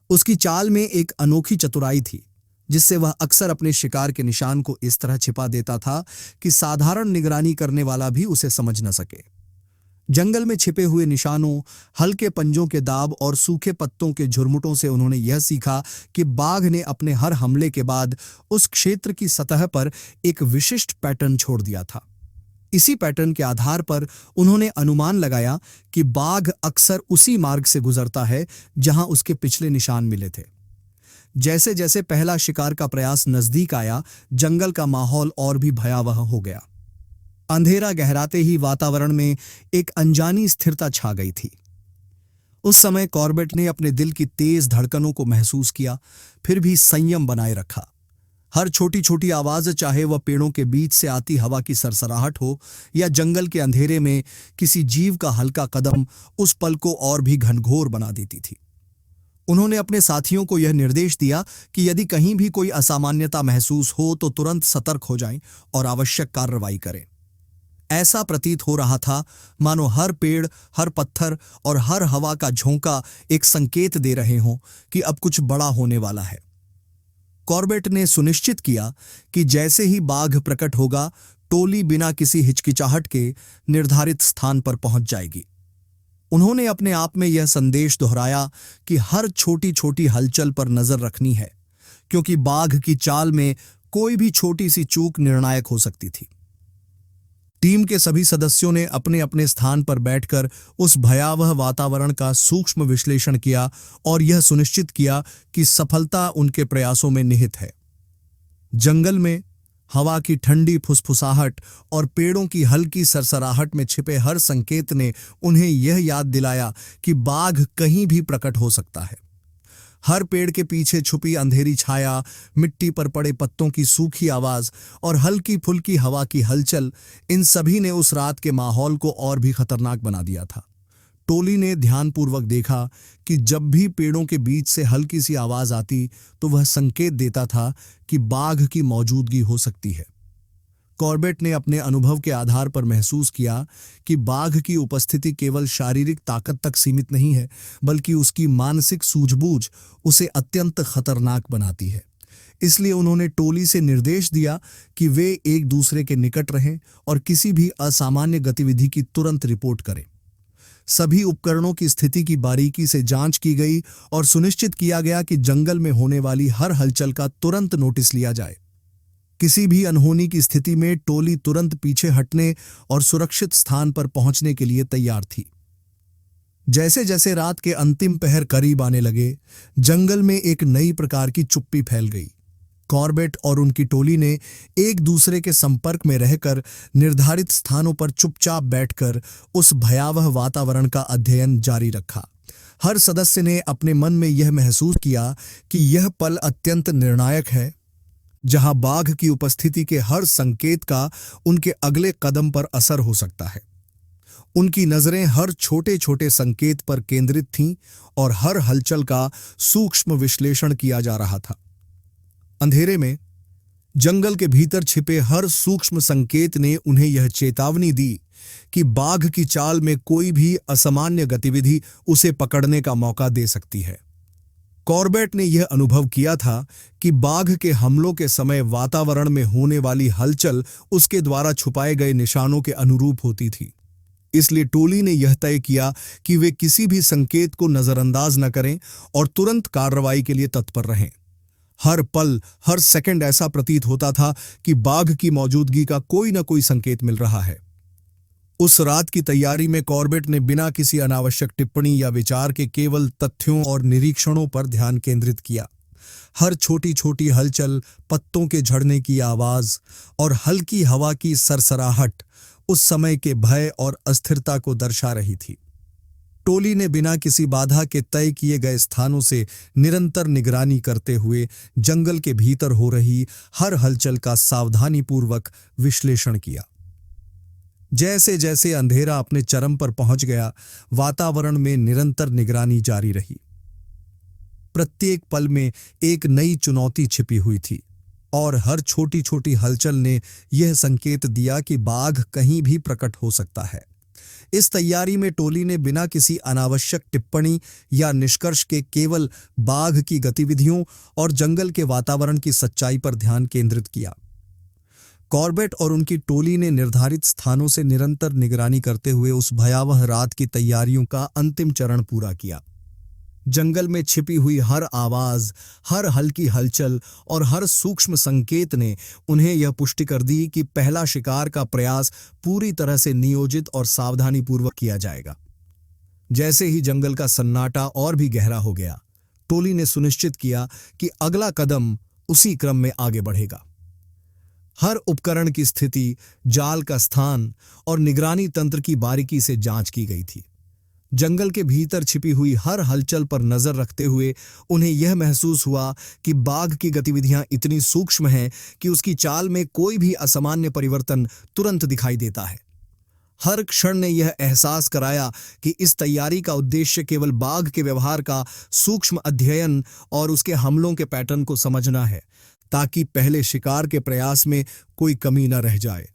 उसकी चाल में एक अनोखी चतुराई थी, जिससे वह अक्सर अपने शिकार के निशान को इस तरह छिपा देता था कि साधारण निगरानी करने वाला भी उसे समझ न सके। जंगल में छिपे हुए निशानों, हल्के पंजों के दाब और सूखे पत्तों के झुरमुटों से उन्होंने यह सीखा कि बाघ ने अपने हर हमले के बाद उस क्षेत्र की सतह पर एक विशिष्ट पैटर्न छोड़ दिया था। इसी पैटर्न के आधार पर उन्होंने अनुमान लगाया कि बाघ अक्सर उसी मार्ग से गुजरता है जहां उसके पिछले निशान मिले थे। जैसे जैसे पहला शिकार का प्रयास नजदीक आया, जंगल का माहौल और भी भयावह हो गया। अंधेरा गहराते ही वातावरण में एक अनजानी स्थिरता छा गई थी। उस समय कॉर्बेट ने अपने दिल की तेज धड़कनों को महसूस किया, फिर भी संयम बनाए रखा। हर छोटी छोटी आवाज, चाहे वह पेड़ों के बीच से आती हवा की सरसराहट हो या जंगल के अंधेरे में किसी जीव का हल्का कदम, उस पल को और भी घनघोर बना देती थी। उन्होंने अपने साथियों को यह निर्देश दिया कि यदि कहीं भी कोई असामान्यता महसूस हो तो तुरंत सतर्क हो जाएं और आवश्यक कार्रवाई करें। ऐसा प्रतीत हो रहा था मानो हर पेड़, हर पत्थर और हर हवा का झोंका एक संकेत दे रहे हों कि अब कुछ बड़ा होने वाला है। कॉर्बेट ने सुनिश्चित किया कि जैसे ही बाघ प्रकट होगा, टोली बिना किसी हिचकिचाहट के निर्धारित स्थान पर पहुंच जाएगी। उन्होंने अपने आप में यह संदेश दोहराया कि हर छोटी छोटी हलचल पर नजर रखनी है, क्योंकि बाघ की चाल में कोई भी छोटी सी चूक निर्णायक हो सकती थी। टीम के सभी सदस्यों ने अपने अपने स्थान पर बैठकर उस भयावह वातावरण का सूक्ष्म विश्लेषण किया और यह सुनिश्चित किया कि सफलता उनके प्रयासों में निहित है। जंगल में हवा की ठंडी फुसफुसाहट और पेड़ों की हल्की सरसराहट में छिपे हर संकेत ने उन्हें यह याद दिलाया कि बाघ कहीं भी प्रकट हो सकता है। हर पेड़ के पीछे छुपी अंधेरी छाया, मिट्टी पर पड़े पत्तों की सूखी आवाज और हल्की फुल्की हवा की हलचल, इन सभी ने उस रात के माहौल को और भी खतरनाक बना दिया था। टोली ने ध्यानपूर्वक देखा कि जब भी पेड़ों के बीच से हल्की सी आवाज आती तो वह संकेत देता था कि बाघ की मौजूदगी हो सकती है। कॉर्बेट ने अपने अनुभव के आधार पर महसूस किया कि बाघ की उपस्थिति केवल शारीरिक ताकत तक सीमित नहीं है, बल्कि उसकी मानसिक सूझबूझ उसे अत्यंत खतरनाक बनाती है। इसलिए उन्होंने टोली से निर्देश दिया कि वे एक दूसरे के निकट रहें और किसी भी असामान्य गतिविधि की तुरंत रिपोर्ट करें। सभी उपकरणों की स्थिति की बारीकी से जांच की गई और सुनिश्चित किया गया कि जंगल में होने वाली हर हलचल का तुरंत नोटिस लिया जाए। किसी भी अनहोनी की स्थिति में टोली तुरंत पीछे हटने और सुरक्षित स्थान पर पहुंचने के लिए तैयार थी। जैसे जैसे रात के अंतिम पहर करीब आने लगे, जंगल में एक नई प्रकार की चुप्पी फैल गई। कॉर्बेट और उनकी टोली ने एक दूसरे के संपर्क में रहकर निर्धारित स्थानों पर चुपचाप बैठकर उस भयावह वातावरण का अध्ययन जारी रखा। हर सदस्य ने अपने मन में यह महसूस किया कि यह पल अत्यंत निर्णायक है, जहां बाघ की उपस्थिति के हर संकेत का उनके अगले कदम पर असर हो सकता है। उनकी नजरें हर छोटे छोटे संकेत पर केंद्रित थीं और हर हलचल का सूक्ष्म विश्लेषण किया जा रहा था। अंधेरे में जंगल के भीतर छिपे हर सूक्ष्म संकेत ने उन्हें यह चेतावनी दी कि बाघ की चाल में कोई भी असामान्य गतिविधि उसे पकड़ने का मौका दे सकती है। कॉर्बेट ने यह अनुभव किया था कि बाघ के हमलों के समय वातावरण में होने वाली हलचल उसके द्वारा छुपाए गए निशानों के अनुरूप होती थी। इसलिए टोली ने यह तय किया कि वे किसी भी संकेत को नजरअंदाज न करें और तुरंत कार्रवाई के लिए तत्पर रहें। हर पल, हर सेकंड ऐसा प्रतीत होता था कि बाघ की मौजूदगी का कोई न कोई संकेत मिल रहा है। उस रात की तैयारी में कॉर्बेट ने बिना किसी अनावश्यक टिप्पणी या विचार के केवल तथ्यों और निरीक्षणों पर ध्यान केंद्रित किया। हर छोटी छोटी हलचल, पत्तों के झड़ने की आवाज और हल्की हवा की सरसराहट उस समय के भय और अस्थिरता को दर्शा रही थी। टोली ने बिना किसी बाधा के तय किए गए स्थानों से निरंतर निगरानी करते हुए जंगल के भीतर हो रही हर हलचल का सावधानीपूर्वक विश्लेषण किया। जैसे जैसे अंधेरा अपने चरम पर पहुंच गया, वातावरण में निरंतर निगरानी जारी रही। प्रत्येक पल में एक नई चुनौती छिपी हुई थी और हर छोटी छोटी हलचल ने यह संकेत दिया कि बाघ कहीं भी प्रकट हो सकता है। इस तैयारी में टोली ने बिना किसी अनावश्यक टिप्पणी या निष्कर्ष के केवल बाघ की गतिविधियों और जंगल के वातावरण की सच्चाई पर ध्यान केंद्रित किया। कॉर्बेट और उनकी टोली ने निर्धारित स्थानों से निरंतर निगरानी करते हुए उस भयावह रात की तैयारियों का अंतिम चरण पूरा किया। जंगल में छिपी हुई हर आवाज, हर हल्की हलचल और हर सूक्ष्म संकेत ने उन्हें यह पुष्टि कर दी कि पहला शिकार का प्रयास पूरी तरह से नियोजित और सावधानीपूर्वक किया जाएगा। जैसे ही जंगल का सन्नाटा और भी गहरा हो गया, टोली ने सुनिश्चित किया कि अगला कदम उसी क्रम में आगे बढ़ेगा। हर उपकरण की स्थिति, जाल का स्थान और निगरानी तंत्र की बारीकी से जांच की गई थी। जंगल के भीतर छिपी हुई हर हलचल पर नजर रखते हुए उन्हें यह महसूस हुआ कि बाघ की गतिविधियां इतनी सूक्ष्म हैं कि उसकी चाल में कोई भी असामान्य परिवर्तन तुरंत दिखाई देता है। हर क्षण ने यह एहसास कराया कि इस तैयारी का उद्देश्य केवल बाघ के व्यवहार का सूक्ष्म अध्ययन और उसके हमलों के पैटर्न को समझना है, ताकि पहले शिकार के प्रयास में कोई कमी न रह जाए।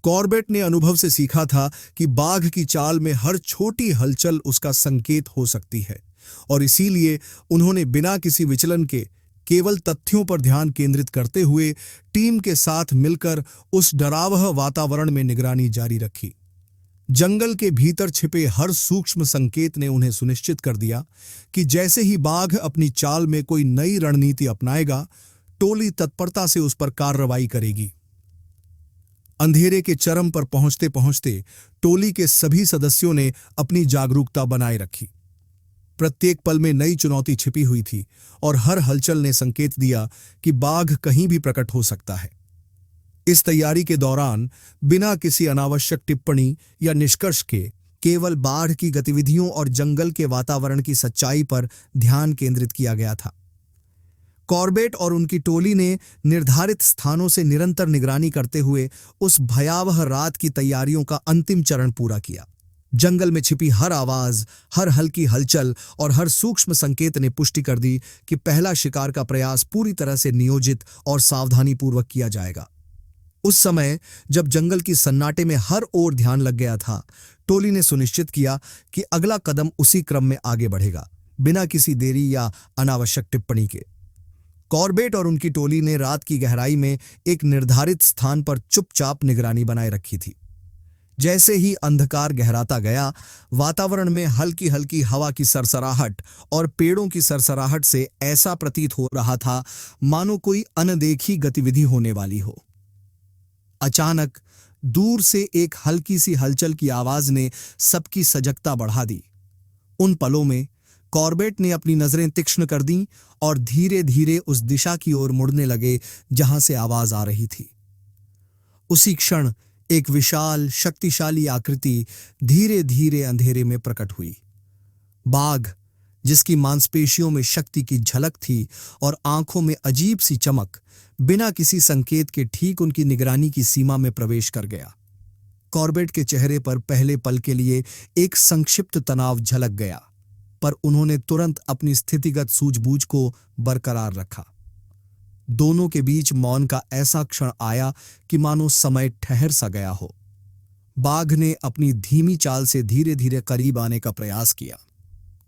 कॉर्बेट ने अनुभव से सीखा था कि बाघ की चाल में हर छोटी हलचल उसका संकेत हो सकती है, और इसीलिए उन्होंने बिना किसी विचलन के केवल तथ्यों पर ध्यान केंद्रित करते हुए टीम के साथ मिलकर उस डरावह वातावरण में निगरानी जारी रखी। जंगल के भीतर छिपे हर सूक्ष्म संकेत ने उन्हें सुनिश्चित कर दिया कि जैसे ही बाघ अपनी चाल में कोई नई रणनीति अपनाएगा, टोली तत्परता से उस पर कार्रवाई करेगी। अंधेरे के चरम पर पहुंचते पहुंचते टोली के सभी सदस्यों ने अपनी जागरूकता बनाए रखी। प्रत्येक पल में नई चुनौती छिपी हुई थी और हर हलचल ने संकेत दिया कि बाघ कहीं भी प्रकट हो सकता है। इस तैयारी के दौरान बिना किसी अनावश्यक टिप्पणी या निष्कर्ष के केवल बाघ की गतिविधियों और जंगल के वातावरण की सच्चाई पर ध्यान केंद्रित किया गया था। कॉर्बेट और उनकी टोली ने निर्धारित स्थानों से निरंतर निगरानी करते हुए उस भयावह रात की तैयारियों का अंतिम चरण पूरा किया। जंगल में छिपी हर आवाज, हर हल्की हलचल और हर सूक्ष्म संकेत ने पुष्टि कर दी कि पहला शिकार का प्रयास पूरी तरह से नियोजित और सावधानीपूर्वक किया जाएगा। उस समय जब जंगल की सन्नाटे में हर ओर ध्यान लग गया था, टोली ने सुनिश्चित किया कि अगला कदम उसी क्रम में आगे बढ़ेगा, बिना किसी देरी या अनावश्यक टिप्पणी के। कॉर्बेट और उनकी टोली ने रात की गहराई में एक निर्धारित स्थान पर चुपचाप निगरानी बनाए रखी थी। जैसे ही अंधकार गहराता गया, वातावरण में हल्की हल्की हवा की सरसराहट और पेड़ों की सरसराहट से ऐसा प्रतीत हो रहा था मानो कोई अनदेखी गतिविधि होने वाली हो। अचानक दूर से एक हल्की सी हलचल की आवाज ने सबकी सजगता बढ़ा दी। उन पलों में कॉर्बेट ने अपनी नजरें तीक्ष्ण कर दीं और धीरे धीरे उस दिशा की ओर मुड़ने लगे जहां से आवाज आ रही थी। उसी क्षण एक विशाल, शक्तिशाली आकृति धीरे धीरे अंधेरे में प्रकट हुई। बाघ, जिसकी मांसपेशियों में शक्ति की झलक थी और आंखों में अजीब सी चमक, बिना किसी संकेत के ठीक उनकी निगरानी की सीमा में प्रवेश कर गया। कॉर्बेट के चेहरे पर पहले पल के लिए एक संक्षिप्त तनाव झलक गया, पर उन्होंने तुरंत अपनी स्थितिगत सूझबूझ को बरकरार रखा। दोनों के बीच मौन का ऐसा क्षण आया कि मानो समय ठहर सा गया हो। बाघ ने अपनी धीमी चाल से धीरे धीरे करीब आने का प्रयास किया।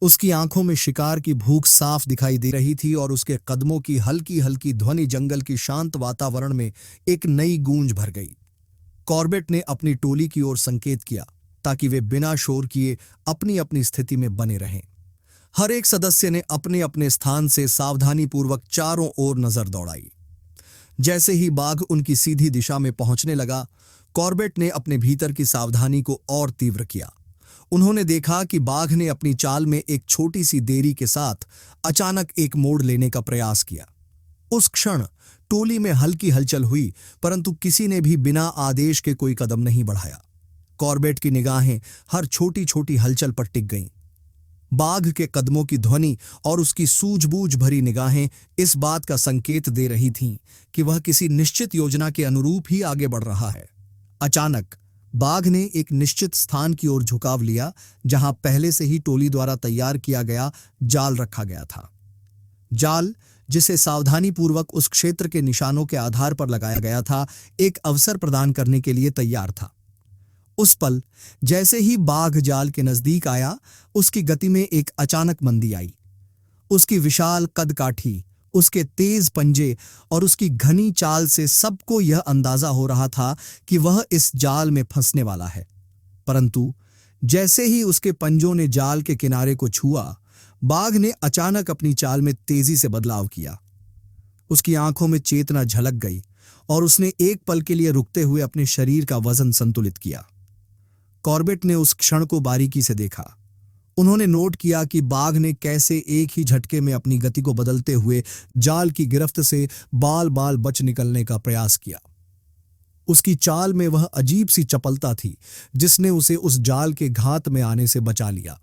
उसकी आंखों में शिकार की भूख साफ दिखाई दे रही थी और उसके कदमों की हल्की हल्की ध्वनि जंगल की शांत वातावरण में एक नई गूंज भर गई। कॉर्बेट ने अपनी टोली की ओर संकेत किया ताकि वे बिना शोर किए अपनी अपनी स्थिति में बने रहें। हर एक सदस्य ने अपने अपने स्थान से सावधानीपूर्वक चारों ओर नजर दौड़ाई। जैसे ही बाघ उनकी सीधी दिशा में पहुंचने लगा, कॉर्बेट ने अपने भीतर की सावधानी को और तीव्र किया। उन्होंने देखा कि बाघ ने अपनी चाल में एक छोटी सी देरी के साथ अचानक एक मोड़ लेने का प्रयास किया। उस क्षण टोली में हल्की हलचल हुई, परंतु किसी ने भी बिना आदेश के कोई कदम नहीं बढ़ाया। कॉर्बेट की निगाहें हर छोटी छोटी हलचल पर टिक गईं। बाघ के कदमों की ध्वनि और उसकी सूझबूझ भरी निगाहें इस बात का संकेत दे रही थीं कि वह किसी निश्चित योजना के अनुरूप ही आगे बढ़ रहा है। अचानक बाघ ने एक निश्चित स्थान की ओर झुकाव लिया, जहां पहले से ही टोली द्वारा तैयार किया गया जाल रखा गया था। जाल, जिसे सावधानीपूर्वक उस क्षेत्र के निशानों के आधार पर लगाया गया था, एक अवसर प्रदान करने के लिए तैयार था। उस पल जैसे ही बाघ जाल के नजदीक आया, उसकी गति में एक अचानक मंदी आई। उसकी विशाल कदकाठी, उसके तेज पंजे और उसकी घनी चाल से सबको यह अंदाजा हो रहा था कि वह इस जाल में फंसने वाला है। परंतु जैसे ही उसके पंजों ने जाल के किनारे को छुआ, बाघ ने अचानक अपनी चाल में तेजी से बदलाव किया। उसकी आंखों में चेतना झलक गई और उसने एक पल के लिए रुकते हुए अपने शरीर का वजन संतुलित किया। कॉर्बेट ने उस क्षण को बारीकी से देखा। उन्होंने नोट किया कि बाघ ने कैसे एक ही झटके में अपनी गति को बदलते हुए जाल की गिरफ्त से बाल बाल बच निकलने का प्रयास किया। उसकी चाल में वह अजीब सी चपलता थी जिसने उसे उस जाल के घात में आने से बचा लिया।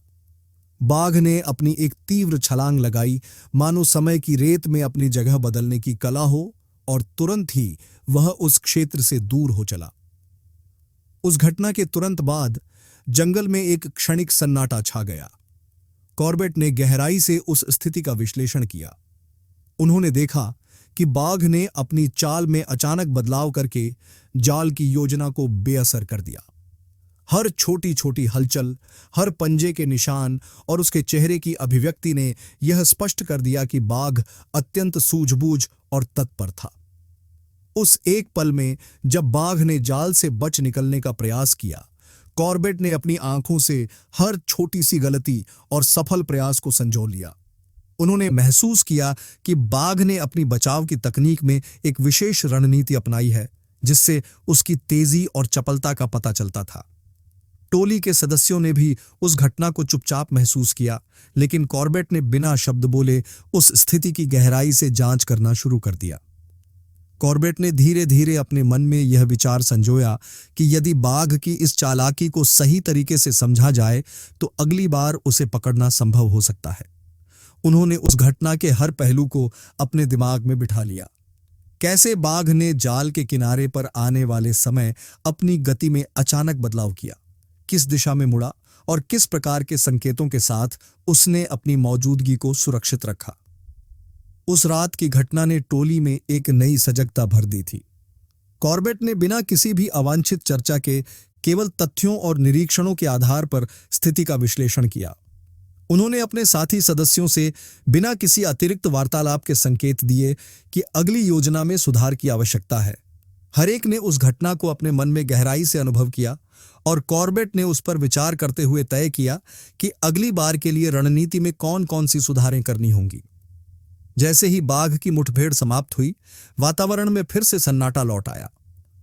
बाघ ने अपनी एक तीव्र छलांग लगाई, मानो समय की रेत में अपनी जगह बदलने की कला हो, और तुरंत ही वह उस क्षेत्र से दूर हो चला। उस घटना के तुरंत बाद जंगल में एक क्षणिक सन्नाटा छा गया। कॉर्बेट ने गहराई से उस स्थिति का विश्लेषण किया। उन्होंने देखा कि बाघ ने अपनी चाल में अचानक बदलाव करके जाल की योजना को बेअसर कर दिया। हर छोटी छोटी हलचल, हर पंजे के निशान और उसके चेहरे की अभिव्यक्ति ने यह स्पष्ट कर दिया कि बाघ अत्यंत सूझबूझ और तत्पर था। उस एक पल में जब बाघ ने जाल से बच निकलने का प्रयास किया, कॉर्बेट ने अपनी आंखों से हर छोटी सी गलती और सफल प्रयास को संजो लिया। उन्होंने महसूस किया कि बाघ ने अपनी बचाव की तकनीक में एक विशेष रणनीति अपनाई है, जिससे उसकी तेजी और चपलता का पता चलता था। टोली के सदस्यों ने भी उस घटना को चुपचाप महसूस किया, लेकिन कॉर्बेट ने बिना शब्द बोले उस स्थिति की गहराई से जांच करना शुरू कर दिया। कॉर्बेट ने धीरे धीरे अपने मन में यह विचार संजोया कि यदि बाघ की इस चालाकी को सही तरीके से समझा जाए तो अगली बार उसे पकड़ना संभव हो सकता है। उन्होंने उस घटना के हर पहलू को अपने दिमाग में बिठा लिया। कैसे बाघ ने जाल के किनारे पर आने वाले समय अपनी गति में अचानक बदलाव किया, किस दिशा में मुड़ा और किस प्रकार के संकेतों के साथ उसने अपनी मौजूदगी को सुरक्षित रखा। उस रात की घटना ने टोली में एक नई सजगता भर दी थी। कॉर्बेट ने बिना किसी भी अवांछित चर्चा के केवल तथ्यों और निरीक्षणों के आधार पर स्थिति का विश्लेषण किया। उन्होंने अपने साथी सदस्यों से बिना किसी अतिरिक्त वार्तालाप के संकेत दिए कि अगली योजना में सुधार की आवश्यकता है। हर एक ने उस घटना को अपने मन में गहराई से अनुभव किया और कॉर्बेट ने उस पर विचार करते हुए तय किया कि अगली बार के लिए रणनीति में कौन कौन सी सुधारें करनी होंगी। जैसे ही बाघ की मुठभेड़ समाप्त हुई, वातावरण में फिर से सन्नाटा लौट आया।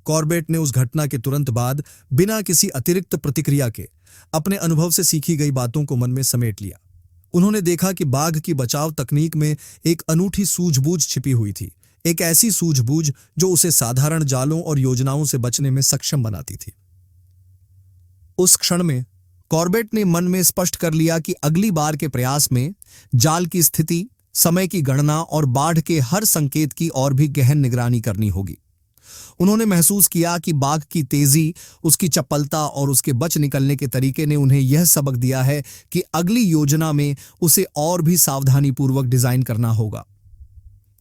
कॉर्बेट ने उस घटना के तुरंत बाद बिना किसी अतिरिक्त प्रतिक्रिया के अपने अनुभव से सीखी गई बातों को मन में समेट लिया। उन्होंने देखा कि बाघ की बचाव तकनीक में एक अनूठी सूझबूझ छिपी हुई थी, एक ऐसी सूझबूझ जो उसे साधारण जालों और योजनाओं से बचने में सक्षम बनाती थी। उस क्षण में कॉर्बेट ने मन में स्पष्ट कर लिया कि अगली बार के प्रयास में जाल की स्थिति, समय की गणना और बाढ़ के हर संकेत की और भी गहन निगरानी करनी होगी। उन्होंने महसूस किया कि बाघ की तेजी, उसकी चपलता और उसके बच निकलने के तरीके ने उन्हें यह सबक दिया है कि अगली योजना में उसे और भी सावधानीपूर्वक डिजाइन करना होगा।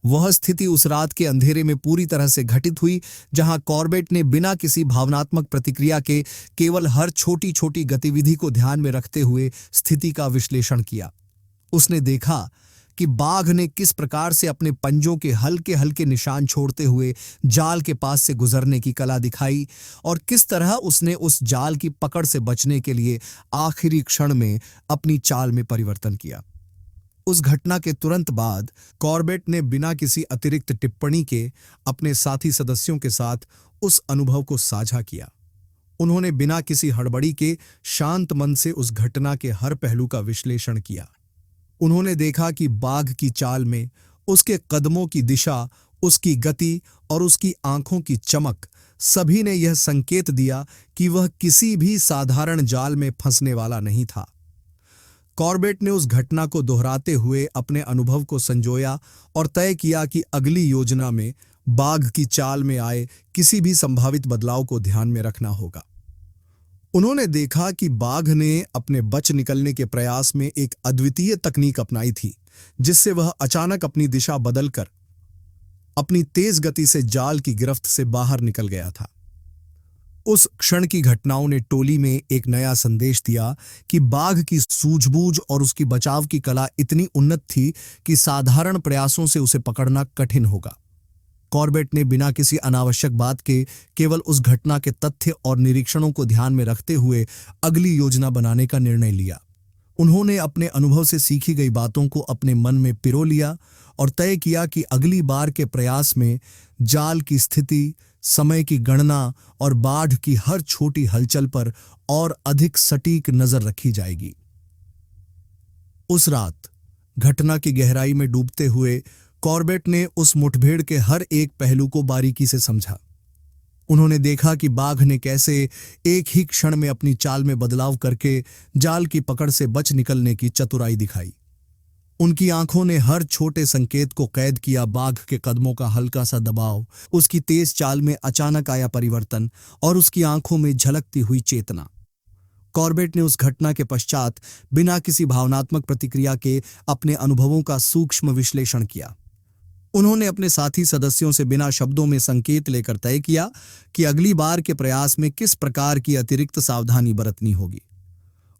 वह स्थिति उस रात के अंधेरे में पूरी तरह से घटित हुई, जहां कॉर्बेट ने बिना किसी भावनात्मक प्रतिक्रिया के केवल हर छोटी छोटी गतिविधि को ध्यान में रखते हुए स्थिति का विश्लेषण किया। उसने देखा कि बाघ ने किस प्रकार से अपने पंजों के हल्के हल्के निशान छोड़ते हुए जाल के पास से गुजरने की कला दिखाई और किस तरह उसने उस जाल की पकड़ से बचने के लिए आखिरी क्षण में अपनी चाल में परिवर्तन किया। उस घटना के तुरंत बाद कॉर्बेट ने बिना किसी अतिरिक्त टिप्पणी के अपने साथी सदस्यों के साथ उस अनुभव को साझा किया। उन्होंने बिना किसी हड़बड़ी के शांत मन से उस घटना के हर पहलू का विश्लेषण किया। उन्होंने देखा कि बाघ की चाल में उसके कदमों की दिशा, उसकी गति और उसकी आंखों की चमक सभी ने यह संकेत दिया कि वह किसी भी साधारण जाल में फंसने वाला नहीं था। कॉर्बेट ने उस घटना को दोहराते हुए अपने अनुभव को संजोया और तय किया कि अगली योजना में बाघ की चाल में आए किसी भी संभावित बदलाव को ध्यान में रखना होगा। उन्होंने देखा कि बाघ ने अपने बच निकलने के प्रयास में एक अद्वितीय तकनीक अपनाई थी, जिससे वह अचानक अपनी दिशा बदलकर अपनी तेज गति से जाल की गिरफ्त से बाहर निकल गया था। उस क्षण की घटनाओं ने टोली में एक नया संदेश दिया कि बाघ की सूझबूझ और उसकी बचाव की कला इतनी उन्नत थी कि साधारण प्रयासों से उसे पकड़ना कठिन होगा। कॉर्बेट ने बिना किसी अनावश्यक बात के केवल उस घटना के तथ्य और निरीक्षणों को ध्यान में रखते हुए अगली योजना बनाने का निर्णय लिया। उन्होंने अपने अनुभव से सीखी गई बातों को अपने मन में पिरो लिया और तय किया कि अगली बार के प्रयास में जाल की स्थिति, समय की गणना और बाढ़ की हर छोटी हलचल पर और अधिक सटीक नजर रखी जाएगी। उस रात घटना की गहराई में डूबते हुए कॉर्बेट ने उस मुठभेड़ के हर एक पहलू को बारीकी से समझा। उन्होंने देखा कि बाघ ने कैसे एक ही क्षण में अपनी चाल में बदलाव करके जाल की पकड़ से बच निकलने की चतुराई दिखाई। उनकी आंखों ने हर छोटे संकेत को कैद किया, बाघ के कदमों का हल्का सा दबाव, उसकी तेज चाल में अचानक आया परिवर्तन और उसकी आंखों में झलकती हुई चेतना। कॉर्बेट ने उस घटना के पश्चात बिना किसी भावनात्मक प्रतिक्रिया के अपने अनुभवों का सूक्ष्म विश्लेषण किया। उन्होंने अपने साथी सदस्यों से बिना शब्दों में संकेत लेकर तय किया कि अगली बार के प्रयास में किस प्रकार की अतिरिक्त सावधानी बरतनी होगी।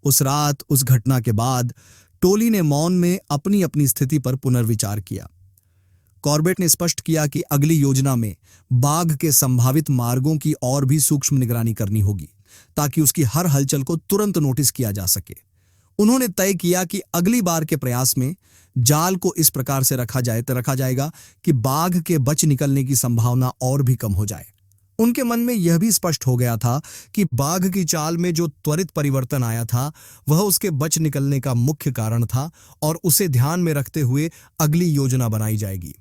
उस रात उस घटना के बाद टोली ने मौन में अपनी अपनी स्थिति पर पुनर्विचार किया। कॉर्बेट ने स्पष्ट किया कि अगली योजना में बाघ के संभावित मार्गों की और भी सूक्ष्म निगरानी करनी होगी ताकि उसकी हर हलचल को तुरंत नोटिस किया जा सके। उन्होंने तय किया कि अगली बार के प्रयास में जाल को इस प्रकार से रखा जाएगा कि बाघ के बच निकलने की संभावना और भी कम हो जाए। उनके मन में यह भी स्पष्ट हो गया था कि बाघ की चाल में जो त्वरित परिवर्तन आया था वह उसके बच निकलने का मुख्य कारण था और उसे ध्यान में रखते हुए अगली योजना बनाई जाएगी।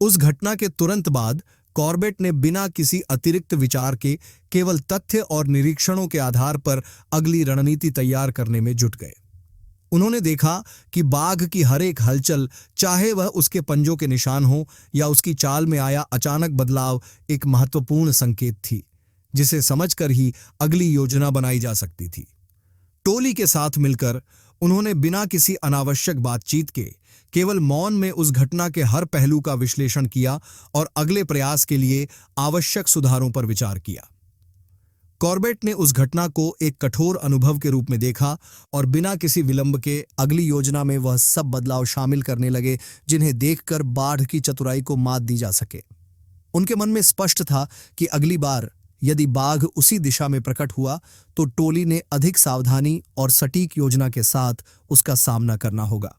उस घटना के तुरंत बाद कॉर्बेट ने बिना किसी अतिरिक्त विचार के केवल तथ्य और निरीक्षणों के आधार पर अगली रणनीति तैयार करने में जुट गए। उन्होंने देखा कि बाघ की हर एक हलचल, चाहे वह उसके पंजों के निशान हो या उसकी चाल में आया अचानक बदलाव, एक महत्वपूर्ण संकेत थी जिसे समझकर ही अगली योजना बनाई जा सकती थी। टोली के साथ मिलकर उन्होंने बिना किसी अनावश्यक बातचीत के केवल मौन में उस घटना के हर पहलू का विश्लेषण किया और अगले प्रयास के लिए आवश्यक सुधारों पर विचार किया। कॉर्बेट ने उस घटना को एक कठोर अनुभव के रूप में देखा और बिना किसी विलंब के अगली योजना में वह सब बदलाव शामिल करने लगे जिन्हें देखकर बाढ़ की चतुराई को मात दी जा सके। उनके मन में स्पष्ट था कि अगली बार यदि बाघ उसी दिशा में प्रकट हुआ तो टोली ने अधिक सावधानी और सटीक योजना के साथ उसका सामना करना होगा।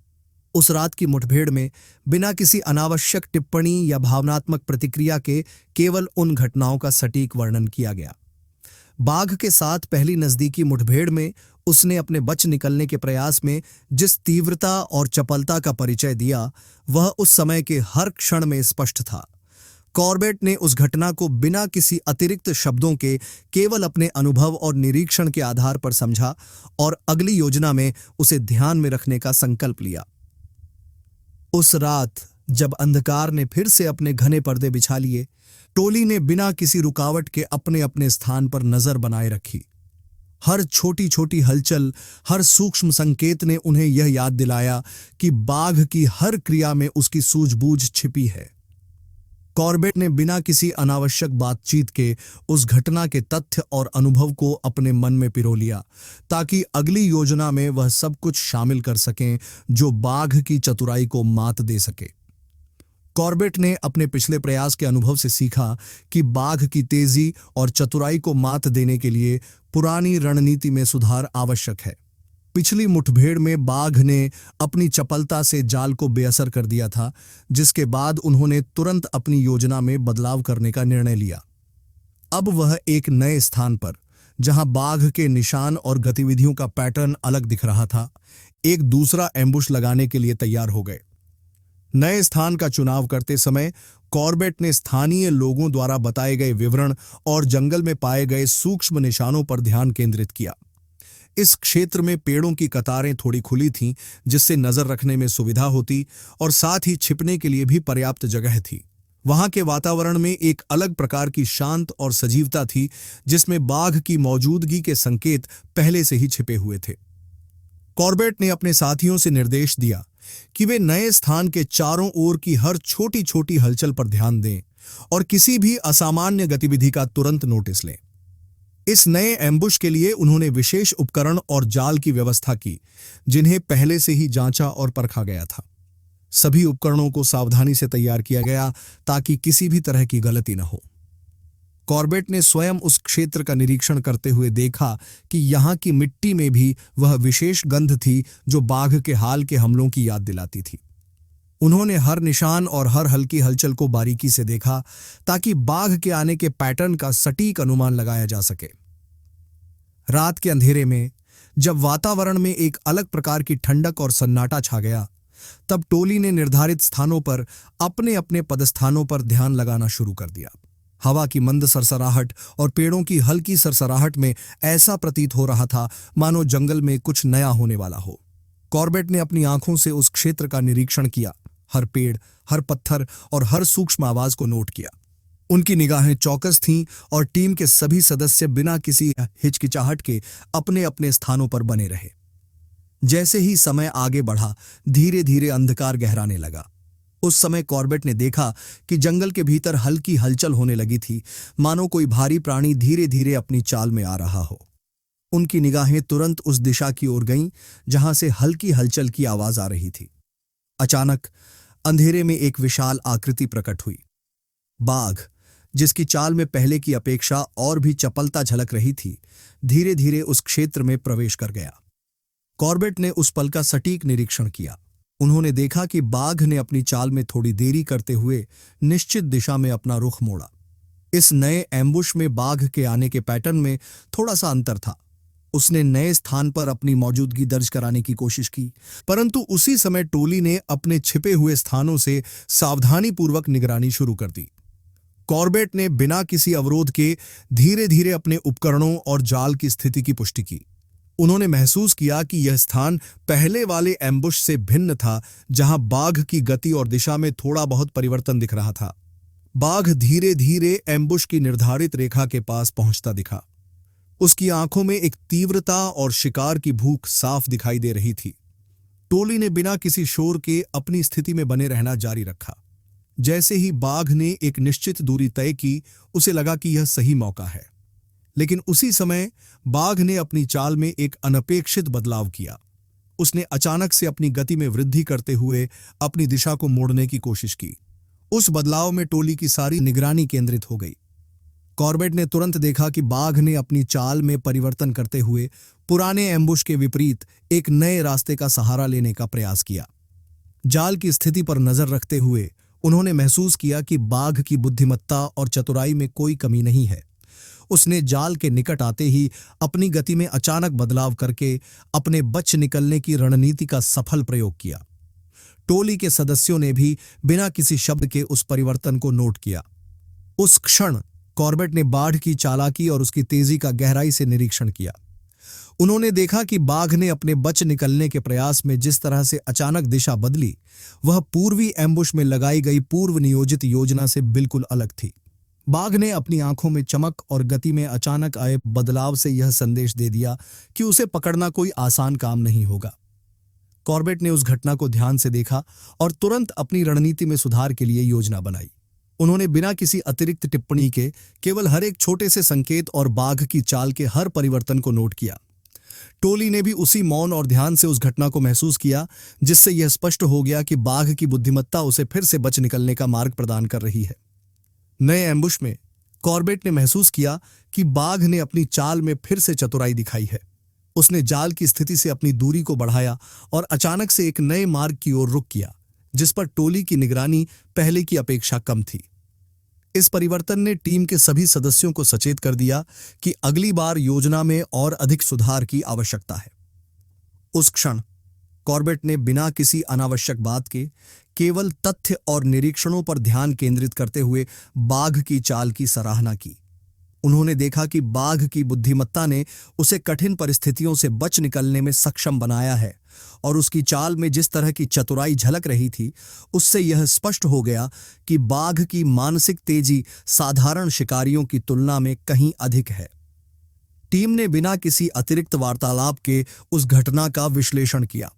उस रात की मुठभेड़ में बिना किसी अनावश्यक टिप्पणी या भावनात्मक प्रतिक्रिया के केवल उन घटनाओं का सटीक वर्णन किया गया। बाघ के साथ पहली नजदीकी मुठभेड़ में उसने अपने बच निकलने के प्रयास में जिस तीव्रता और चपलता का परिचय दिया वह उस समय के हर क्षण में स्पष्ट था। कॉर्बेट ने उस घटना को बिना किसी अतिरिक्त शब्दों के केवल अपने अनुभव और निरीक्षण के आधार पर समझा और अगली योजना में उसे ध्यान में रखने का संकल्प लिया। उस रात जब अंधकार ने फिर से अपने घने पर्दे बिछा लिए, टोली ने बिना किसी रुकावट के अपने अपने स्थान पर नजर बनाए रखी। हर छोटी छोटी हलचल, हर सूक्ष्म संकेत ने उन्हें यह याद दिलाया कि बाघ की हर क्रिया में उसकी सूझबूझ छिपी है। कॉर्बेट ने बिना किसी अनावश्यक बातचीत के उस घटना के तथ्य और अनुभव को अपने मन में पिरो लिया ताकि अगली योजना में वह सब कुछ शामिल कर सकें जो बाघ की चतुराई को मात दे सके। कॉर्बेट ने अपने पिछले प्रयास के अनुभव से सीखा कि बाघ की तेजी और चतुराई को मात देने के लिए पुरानी रणनीति में सुधार आवश्यक है। पिछली मुठभेड़ में बाघ ने अपनी चपलता से जाल को बेअसर कर दिया था, जिसके बाद उन्होंने तुरंत अपनी योजना में बदलाव करने का निर्णय लिया। अब वह एक नए स्थान पर, जहां बाघ के निशान और गतिविधियों का पैटर्न अलग दिख रहा था, एक दूसरा एम्बुश लगाने के लिए तैयार हो गए। नए स्थान का चुनाव करते समय कॉर्बेट ने स्थानीय लोगों द्वारा बताए गए विवरण और जंगल में पाए गए सूक्ष्म निशानों पर ध्यान केंद्रित किया। इस क्षेत्र में पेड़ों की कतारें थोड़ी खुली थीं, जिससे नजर रखने में सुविधा होती और साथ ही छिपने के लिए भी पर्याप्त जगह थी। वहां के वातावरण में एक अलग प्रकार की शांत और सजीवता थी, जिसमें बाघ की मौजूदगी के संकेत पहले से ही छिपे हुए थे। कॉर्बेट ने अपने साथियों से निर्देश दिया कि वे नए स्थान के चारों ओर की हर छोटी छोटी हलचल पर ध्यान दें और किसी भी असामान्य गतिविधि का तुरंत नोटिस लें। इस नए एम्बुश के लिए उन्होंने विशेष उपकरण और जाल की व्यवस्था की, जिन्हें पहले से ही जांचा और परखा गया था। सभी उपकरणों को सावधानी से तैयार किया गया ताकि किसी भी तरह की गलती न हो। कॉर्बेट ने स्वयं उस क्षेत्र का निरीक्षण करते हुए देखा कि यहाँ की मिट्टी में भी वह विशेष गंध थी जो बाघ के हाल के हमलों की याद दिलाती थी। उन्होंने हर निशान और हर हल्की हलचल को बारीकी से देखा ताकि बाघ के आने के पैटर्न का सटीक अनुमान लगाया जा सके। रात के अंधेरे में जब वातावरण में एक अलग प्रकार की ठंडक और सन्नाटा छा गया, तब टोली ने निर्धारित स्थानों पर अपने अपने पदस्थानों पर ध्यान लगाना शुरू कर दिया। हवा की मंद सरसराहट और पेड़ों की हल्की सरसराहट में ऐसा प्रतीत हो रहा था मानो जंगल में कुछ नया होने वाला हो। कॉर्बेट ने अपनी आंखों से उस क्षेत्र का निरीक्षण किया, हर पेड़, हर पत्थर और हर सूक्ष्म आवाज को नोट किया। उनकी निगाहें चौकस थीं और टीम के सभी सदस्य बिना किसी हिचकिचाहट के अपने अपने स्थानों पर बने रहे। जैसे ही समय आगे बढ़ा, धीरे धीरे अंधकार गहराने लगा। उस समय कॉर्बेट ने देखा कि जंगल के भीतर हल्की हलचल होने लगी थी, मानो कोई भारी प्राणी धीरे धीरे अपनी चाल में आ रहा हो। उनकी निगाहें तुरंत उस दिशा की ओर गईं जहां से हल्की हलचल की आवाज आ रही थी। अचानक अंधेरे में एक विशाल आकृति प्रकट हुई। बाघ, जिसकी चाल में पहले की अपेक्षा और भी चपलता झलक रही थी, धीरे धीरे उस क्षेत्र में प्रवेश कर गया। कॉर्बेट ने उस पल का सटीक निरीक्षण किया। उन्होंने देखा कि बाघ ने अपनी चाल में थोड़ी देरी करते हुए निश्चित दिशा में अपना रुख मोड़ा। इस नए एम्बुश में बाघ के आने के पैटर्न में थोड़ा सा अंतर था। उसने नए स्थान पर अपनी मौजूदगी दर्ज कराने की कोशिश की, परंतु उसी समय टोली ने अपने छिपे हुए स्थानों से सावधानीपूर्वक निगरानी शुरू कर दी। कॉर्बेट ने बिना किसी अवरोध के धीरे धीरे अपने उपकरणों और जाल की स्थिति की पुष्टि की। उन्होंने महसूस किया कि यह स्थान पहले वाले एम्बुश से भिन्न था, जहां बाघ की गति और दिशा में थोड़ा बहुत परिवर्तन दिख रहा था। बाघ धीरे धीरे एम्बुश की निर्धारित रेखा के पास पहुंचता दिखा। उसकी आंखों में एक तीव्रता और शिकार की भूख साफ दिखाई दे रही थी। टोली ने बिना किसी शोर के अपनी स्थिति में बने रहना जारी रखा। जैसे ही बाघ ने एक निश्चित दूरी तय की, उसे लगा कि यह सही मौका है। लेकिन उसी समय बाघ ने अपनी चाल में एक अनपेक्षित बदलाव किया। उसने अचानक से अपनी गति में वृद्धि करते हुए अपनी दिशा को मोड़ने की कोशिश की। उस बदलाव में टोली की सारी निगरानी केंद्रित हो गई। कॉर्बेट ने तुरंत देखा कि बाघ ने अपनी चाल में परिवर्तन करते हुए पुराने एम्बुश के विपरीत एक नए रास्ते का सहारा लेने का प्रयास किया। जाल की स्थिति पर नजर रखते हुए उन्होंने महसूस किया कि बाघ की बुद्धिमत्ता और चतुराई में कोई कमी नहीं है। उसने जाल के निकट आते ही अपनी गति में अचानक बदलाव करके अपने बच निकलने की रणनीति का सफल प्रयोग किया। टोली के सदस्यों ने भी बिना किसी शब्द के उस परिवर्तन को नोट किया। उस क्षण कॉर्बेट ने बाघ की चालाकी और उसकी तेजी का गहराई से निरीक्षण किया। उन्होंने देखा कि बाघ ने अपने बच निकलने के प्रयास में जिस तरह से अचानक दिशा बदली, वह पूर्वी एम्बुश में लगाई गई पूर्व नियोजित योजना से बिल्कुल अलग थी। बाघ ने अपनी आंखों में चमक और गति में अचानक आए बदलाव से यह संदेश दे दिया कि उसे पकड़ना कोई आसान काम नहीं होगा। कॉर्बेट ने उस घटना को ध्यान से देखा और तुरंत अपनी रणनीति में सुधार के लिए योजना बनाई। उन्होंने बिना किसी अतिरिक्त टिप्पणी के केवल हर एक छोटे से संकेत और बाघ की चाल के हर परिवर्तन को नोट किया। टोली ने भी उसी मौन और ध्यान से उस घटना को महसूस किया, जिससे यह स्पष्ट हो गया कि बाघ की बुद्धिमत्ता उसे फिर से बच निकलने का मार्ग प्रदान कर रही है। नए एम्बुश में कॉर्बेट ने महसूस किया कि बाघ ने अपनी चाल में फिर से चतुराई दिखाई है। उसने जाल की स्थिति से अपनी दूरी को बढ़ाया और अचानक से एक नए मार्ग की ओर रुख किया, जिस पर टोली की निगरानी पहले की अपेक्षा कम थी। इस परिवर्तन ने टीम के सभी सदस्यों को सचेत कर दिया कि अगली बार योजना में और अधिक सुधार की आवश्यकता है। उस क्षण कॉर्बेट ने बिना किसी अनावश्यक बात के केवल तथ्य और निरीक्षणों पर ध्यान केंद्रित करते हुए बाघ की चाल की सराहना की। उन्होंने देखा कि बाघ की बुद्धिमत्ता ने उसे कठिन परिस्थितियों से बच निकलने में सक्षम बनाया है और उसकी चाल में जिस तरह की चतुराई झलक रही थी, उससे यह स्पष्ट हो गया कि बाघ की मानसिक तेजी साधारण शिकारियों की तुलना में कहीं अधिक है। टीम ने बिना किसी अतिरिक्त वार्तालाप के उस घटना का विश्लेषण किया।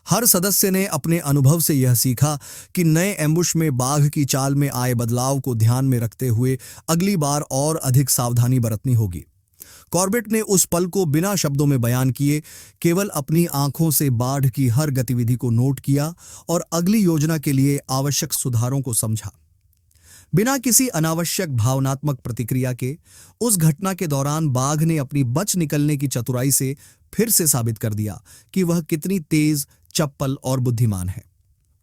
हर सदस्य ने अपने अनुभव से यह सीखा कि नए एम्बुश में बाघ की चाल में आए बदलाव को ध्यान में रखते हुए अगली बार और अधिक सावधानी बरतनी होगी। कॉर्बेट ने उस पल को बिना शब्दों में बयान किए केवल अपनी आंखों से बाढ़ की हर गतिविधि को नोट किया और अगली योजना के लिए आवश्यक सुधारों को समझा। बिना किसी अनावश्यक भावनात्मक प्रतिक्रिया के उस घटना के दौरान बाघ ने अपनी बच निकलने की चतुराई से फिर से साबित कर दिया कि वह कितनी तेज, चप्पल और बुद्धिमान है।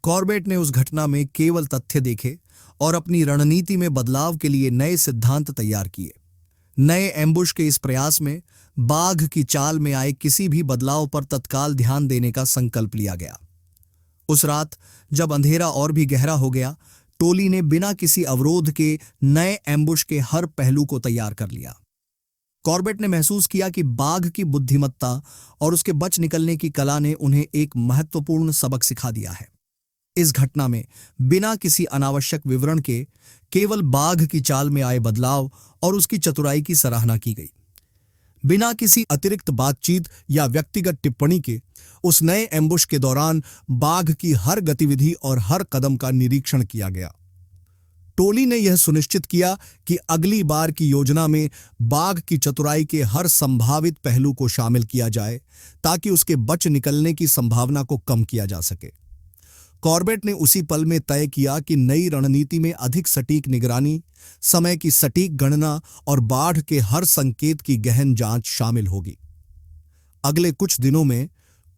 कॉर्बेट ने उस घटना में केवल तथ्य देखे और अपनी रणनीति में बदलाव के लिए नए सिद्धांत तैयार किए। नए एम्बुश के इस प्रयास में बाघ की चाल में आए किसी भी बदलाव पर तत्काल ध्यान देने का संकल्प लिया गया। उस रात जब अंधेरा और भी गहरा हो गया, टोली ने बिना किसी अवरोध के नए एम्बुश के हर पहलू को तैयार कर लिया। कॉर्बेट ने महसूस किया कि बाघ की बुद्धिमत्ता और उसके बच निकलने की कला ने उन्हें एक महत्वपूर्ण सबक सिखा दिया है। इस घटना में बिना किसी अनावश्यक विवरण के केवल बाघ की चाल में आए बदलाव और उसकी चतुराई की सराहना की गई। बिना किसी अतिरिक्त बातचीत या व्यक्तिगत टिप्पणी के उस नए एम्बुश के दौरान बाघ की हर गतिविधि और हर कदम का निरीक्षण किया गया। टोली ने यह सुनिश्चित किया कि अगली बार की योजना में बाघ की चतुराई के हर संभावित पहलू को शामिल किया जाए ताकि उसके बच निकलने की संभावना को कम किया जा सके। कॉर्बेट ने उसी पल में तय किया कि नई रणनीति में अधिक सटीक निगरानी, समय की सटीक गणना और बाढ़ के हर संकेत की गहन जांच शामिल होगी। अगले कुछ दिनों में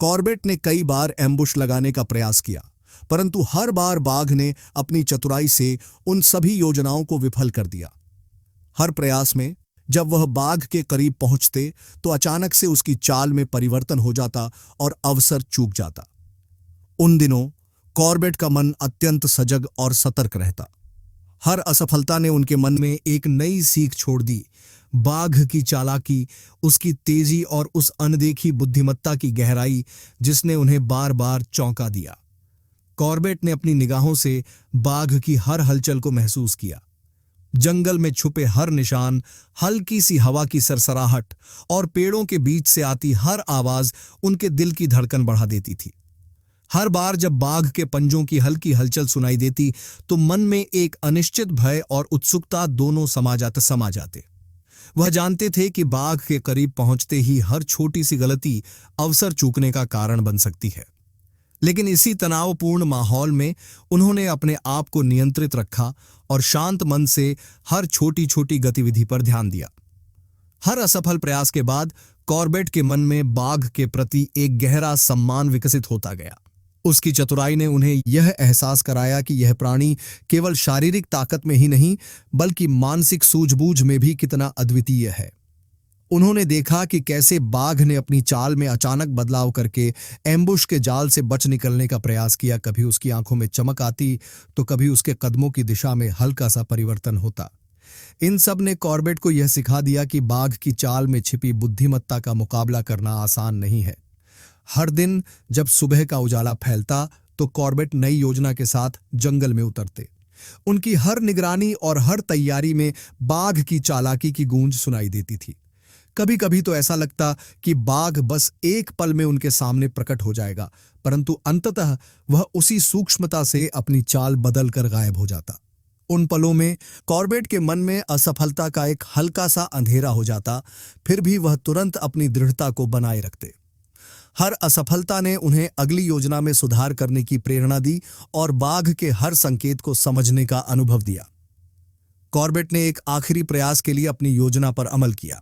कॉर्बेट ने कई बार एम्बुश लगाने का प्रयास किया, परंतु हर बार बाघ ने अपनी चतुराई से उन सभी योजनाओं को विफल कर दिया। हर प्रयास में जब वह बाघ के करीब पहुंचते तो अचानक से उसकी चाल में परिवर्तन हो जाता और अवसर चूक जाता। उन दिनों कॉर्बेट का मन अत्यंत सजग और सतर्क रहता। हर असफलता ने उनके मन में एक नई सीख छोड़ दी। बाघ की चालाकी, उसकी तेजी और उस अनदेखी बुद्धिमत्ता की गहराई जिसने उन्हें बार बार चौंका दिया। कॉर्बेट ने अपनी निगाहों से बाघ की हर हलचल को महसूस किया। जंगल में छुपे हर निशान, हल्की सी हवा की सरसराहट और पेड़ों के बीच से आती हर आवाज उनके दिल की धड़कन बढ़ा देती थी। हर बार जब बाघ के पंजों की हल्की हलचल सुनाई देती तो मन में एक अनिश्चित भय और उत्सुकता दोनों समा जाते। वह जानते थे कि बाघ के करीब पहुंचते ही हर छोटी सी गलती अवसर चूकने का कारण बन सकती है। लेकिन इसी तनावपूर्ण माहौल में उन्होंने अपने आप को नियंत्रित रखा और शांत मन से हर छोटी छोटी गतिविधि पर ध्यान दिया। हर असफल प्रयास के बाद कॉर्बेट के मन में बाघ के प्रति एक गहरा सम्मान विकसित होता गया। उसकी चतुराई ने उन्हें यह एहसास कराया कि यह प्राणी केवल शारीरिक ताकत में ही नहीं बल्कि मानसिक सूझबूझ में भी कितना अद्वितीय है। उन्होंने देखा कि कैसे बाघ ने अपनी चाल में अचानक बदलाव करके एम्बुश के जाल से बच निकलने का प्रयास किया। कभी उसकी आंखों में चमक आती तो कभी उसके कदमों की दिशा में हल्का सा परिवर्तन होता। इन सब ने कॉर्बेट को यह सिखा दिया कि बाघ की चाल में छिपी बुद्धिमत्ता का मुकाबला करना आसान नहीं है। हर दिन जब सुबह का उजाला फैलता तो कॉर्बेट नई योजना के साथ जंगल में उतरते। उनकी हर निगरानी और हर तैयारी में बाघ की चालाकी की गूंज सुनाई देती थी। कभी कभी तो ऐसा लगता कि बाघ बस एक पल में उनके सामने प्रकट हो जाएगा, परंतु अंततः वह उसी सूक्ष्मता से अपनी चाल बदलकर गायब हो जाता। उन पलों में कॉर्बेट के मन में असफलता का एक हल्का सा अंधेरा हो जाता, फिर भी वह तुरंत अपनी दृढ़ता को बनाए रखते। हर असफलता ने उन्हें अगली योजना में सुधार करने की प्रेरणा दी और बाघ के हर संकेत को समझने का अनुभव दिया। कॉर्बेट ने एक आखिरी प्रयास के लिए अपनी योजना पर अमल किया।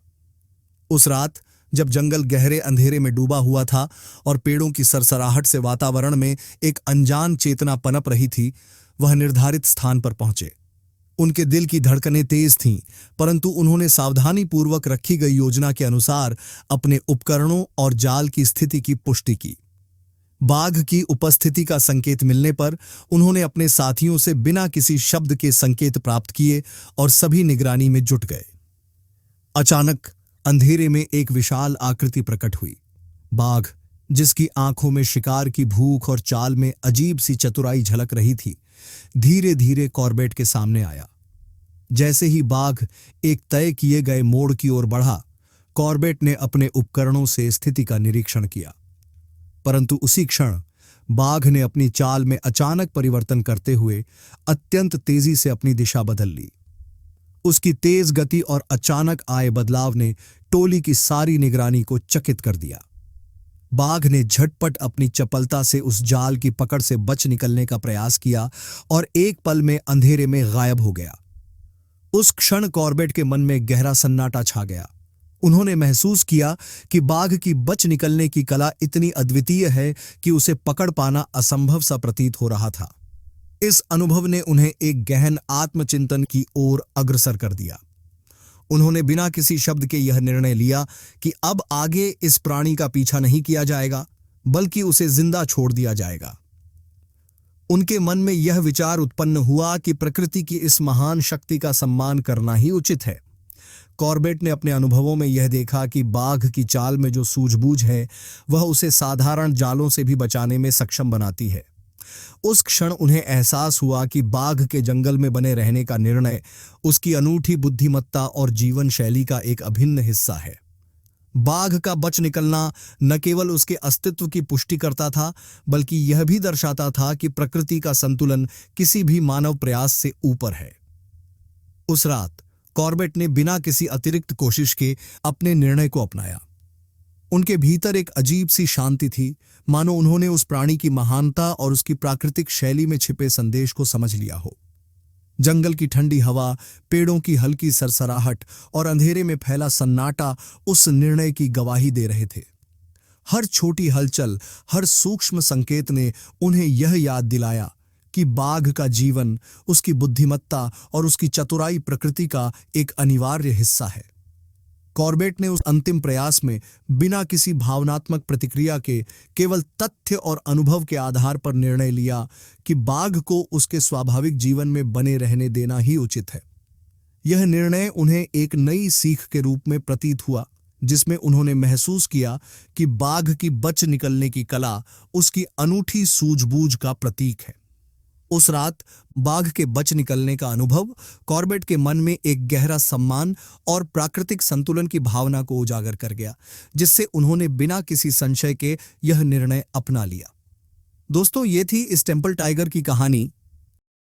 उस रात जब जंगल गहरे अंधेरे में डूबा हुआ था और पेड़ों की सरसराहट से वातावरण में एक अनजान चेतना पनप रही थी, वह निर्धारित स्थान पर पहुंचे। उनके दिल की धड़कनें तेज थीं, परंतु उन्होंने सावधानी पूर्वक रखी गई योजना के अनुसार अपने उपकरणों और जाल की स्थिति की पुष्टि की। बाघ की उपस्थिति का संकेत मिलने पर उन्होंने अपने साथियों से बिना किसी शब्द के संकेत प्राप्त किए और सभी निगरानी में जुट गए। अचानक अंधेरे में एक विशाल आकृति प्रकट हुई। बाघ, जिसकी आंखों में शिकार की भूख और चाल में अजीब सी चतुराई झलक रही थी, धीरे धीरे कॉर्बेट के सामने आया। जैसे ही बाघ एक तय किए गए मोड़ की ओर बढ़ा, कॉर्बेट ने अपने उपकरणों से स्थिति का निरीक्षण किया, परंतु उसी क्षण बाघ ने अपनी चाल में अचानक परिवर्तन करते हुए अत्यंत तेजी से अपनी दिशा बदल ली। उसकी तेज गति और अचानक आए बदलाव ने टोली की सारी निगरानी को चकित कर दिया। बाघ ने झटपट अपनी चपलता से उस जाल की पकड़ से बच निकलने का प्रयास किया और एक पल में अंधेरे में गायब हो गया। उस क्षण कॉर्बेट के मन में गहरा सन्नाटा छा गया। उन्होंने महसूस किया कि बाघ की बच निकलने की कला इतनी अद्वितीय है कि उसे पकड़ पाना असंभव सा प्रतीत हो रहा था। इस अनुभव ने उन्हें एक गहन आत्मचिंतन की ओर अग्रसर कर दिया। उन्होंने बिना किसी शब्द के यह निर्णय लिया कि अब आगे इस प्राणी का पीछा नहीं किया जाएगा, बल्कि उसे जिंदा छोड़ दिया जाएगा। उनके मन में यह विचार उत्पन्न हुआ कि प्रकृति की इस महान शक्ति का सम्मान करना ही उचित है। कॉर्बेट ने अपने अनुभवों में यह देखा कि बाघ की चाल में जो सूझबूझ है वह उसे साधारण जालों से भी बचाने में सक्षम बनाती है। उस क्षण उन्हें एहसास हुआ कि बाघ के जंगल में बने रहने का निर्णय उसकी अनूठी बुद्धिमत्ता और जीवन शैली का एक अभिन्न हिस्सा है। बाघ का बच निकलना न केवल उसके अस्तित्व की पुष्टि करता था, बल्कि यह भी दर्शाता था कि प्रकृति का संतुलन किसी भी मानव प्रयास से ऊपर है। उस रात कॉर्बेट ने बिना किसी अतिरिक्त कोशिश के अपने निर्णय को अपनाया। उनके भीतर एक अजीब सी शांति थी, मानो उन्होंने उस प्राणी की महानता और उसकी प्राकृतिक शैली में छिपे संदेश को समझ लिया हो। जंगल की ठंडी हवा, पेड़ों की हल्की सरसराहट और अंधेरे में फैला सन्नाटा उस निर्णय की गवाही दे रहे थे। हर छोटी हलचल, हर सूक्ष्म संकेत ने उन्हें यह याद दिलाया कि बाघ का जीवन, उसकी बुद्धिमत्ता और उसकी चतुराई प्रकृति का एक अनिवार्य हिस्सा है। कॉर्बेट ने उस अंतिम प्रयास में बिना किसी भावनात्मक प्रतिक्रिया के केवल तथ्य और अनुभव के आधार पर निर्णय लिया कि बाघ को उसके स्वाभाविक जीवन में बने रहने देना ही उचित है। यह निर्णय उन्हें एक नई सीख के रूप में प्रतीत हुआ, जिसमें उन्होंने महसूस किया कि बाघ की बच निकलने की कला उसकी अनूठी सूझबूझ का प्रतीक है। उस रात बाघ के बच निकलने का अनुभव कॉर्बेट के मन में एक गहरा सम्मान और प्राकृतिक संतुलन की भावना को उजागर कर गया, जिससे उन्होंने बिना किसी संशय के यह निर्णय अपना लिया। दोस्तों, ये थी इस टेंपल टाइगर की कहानी,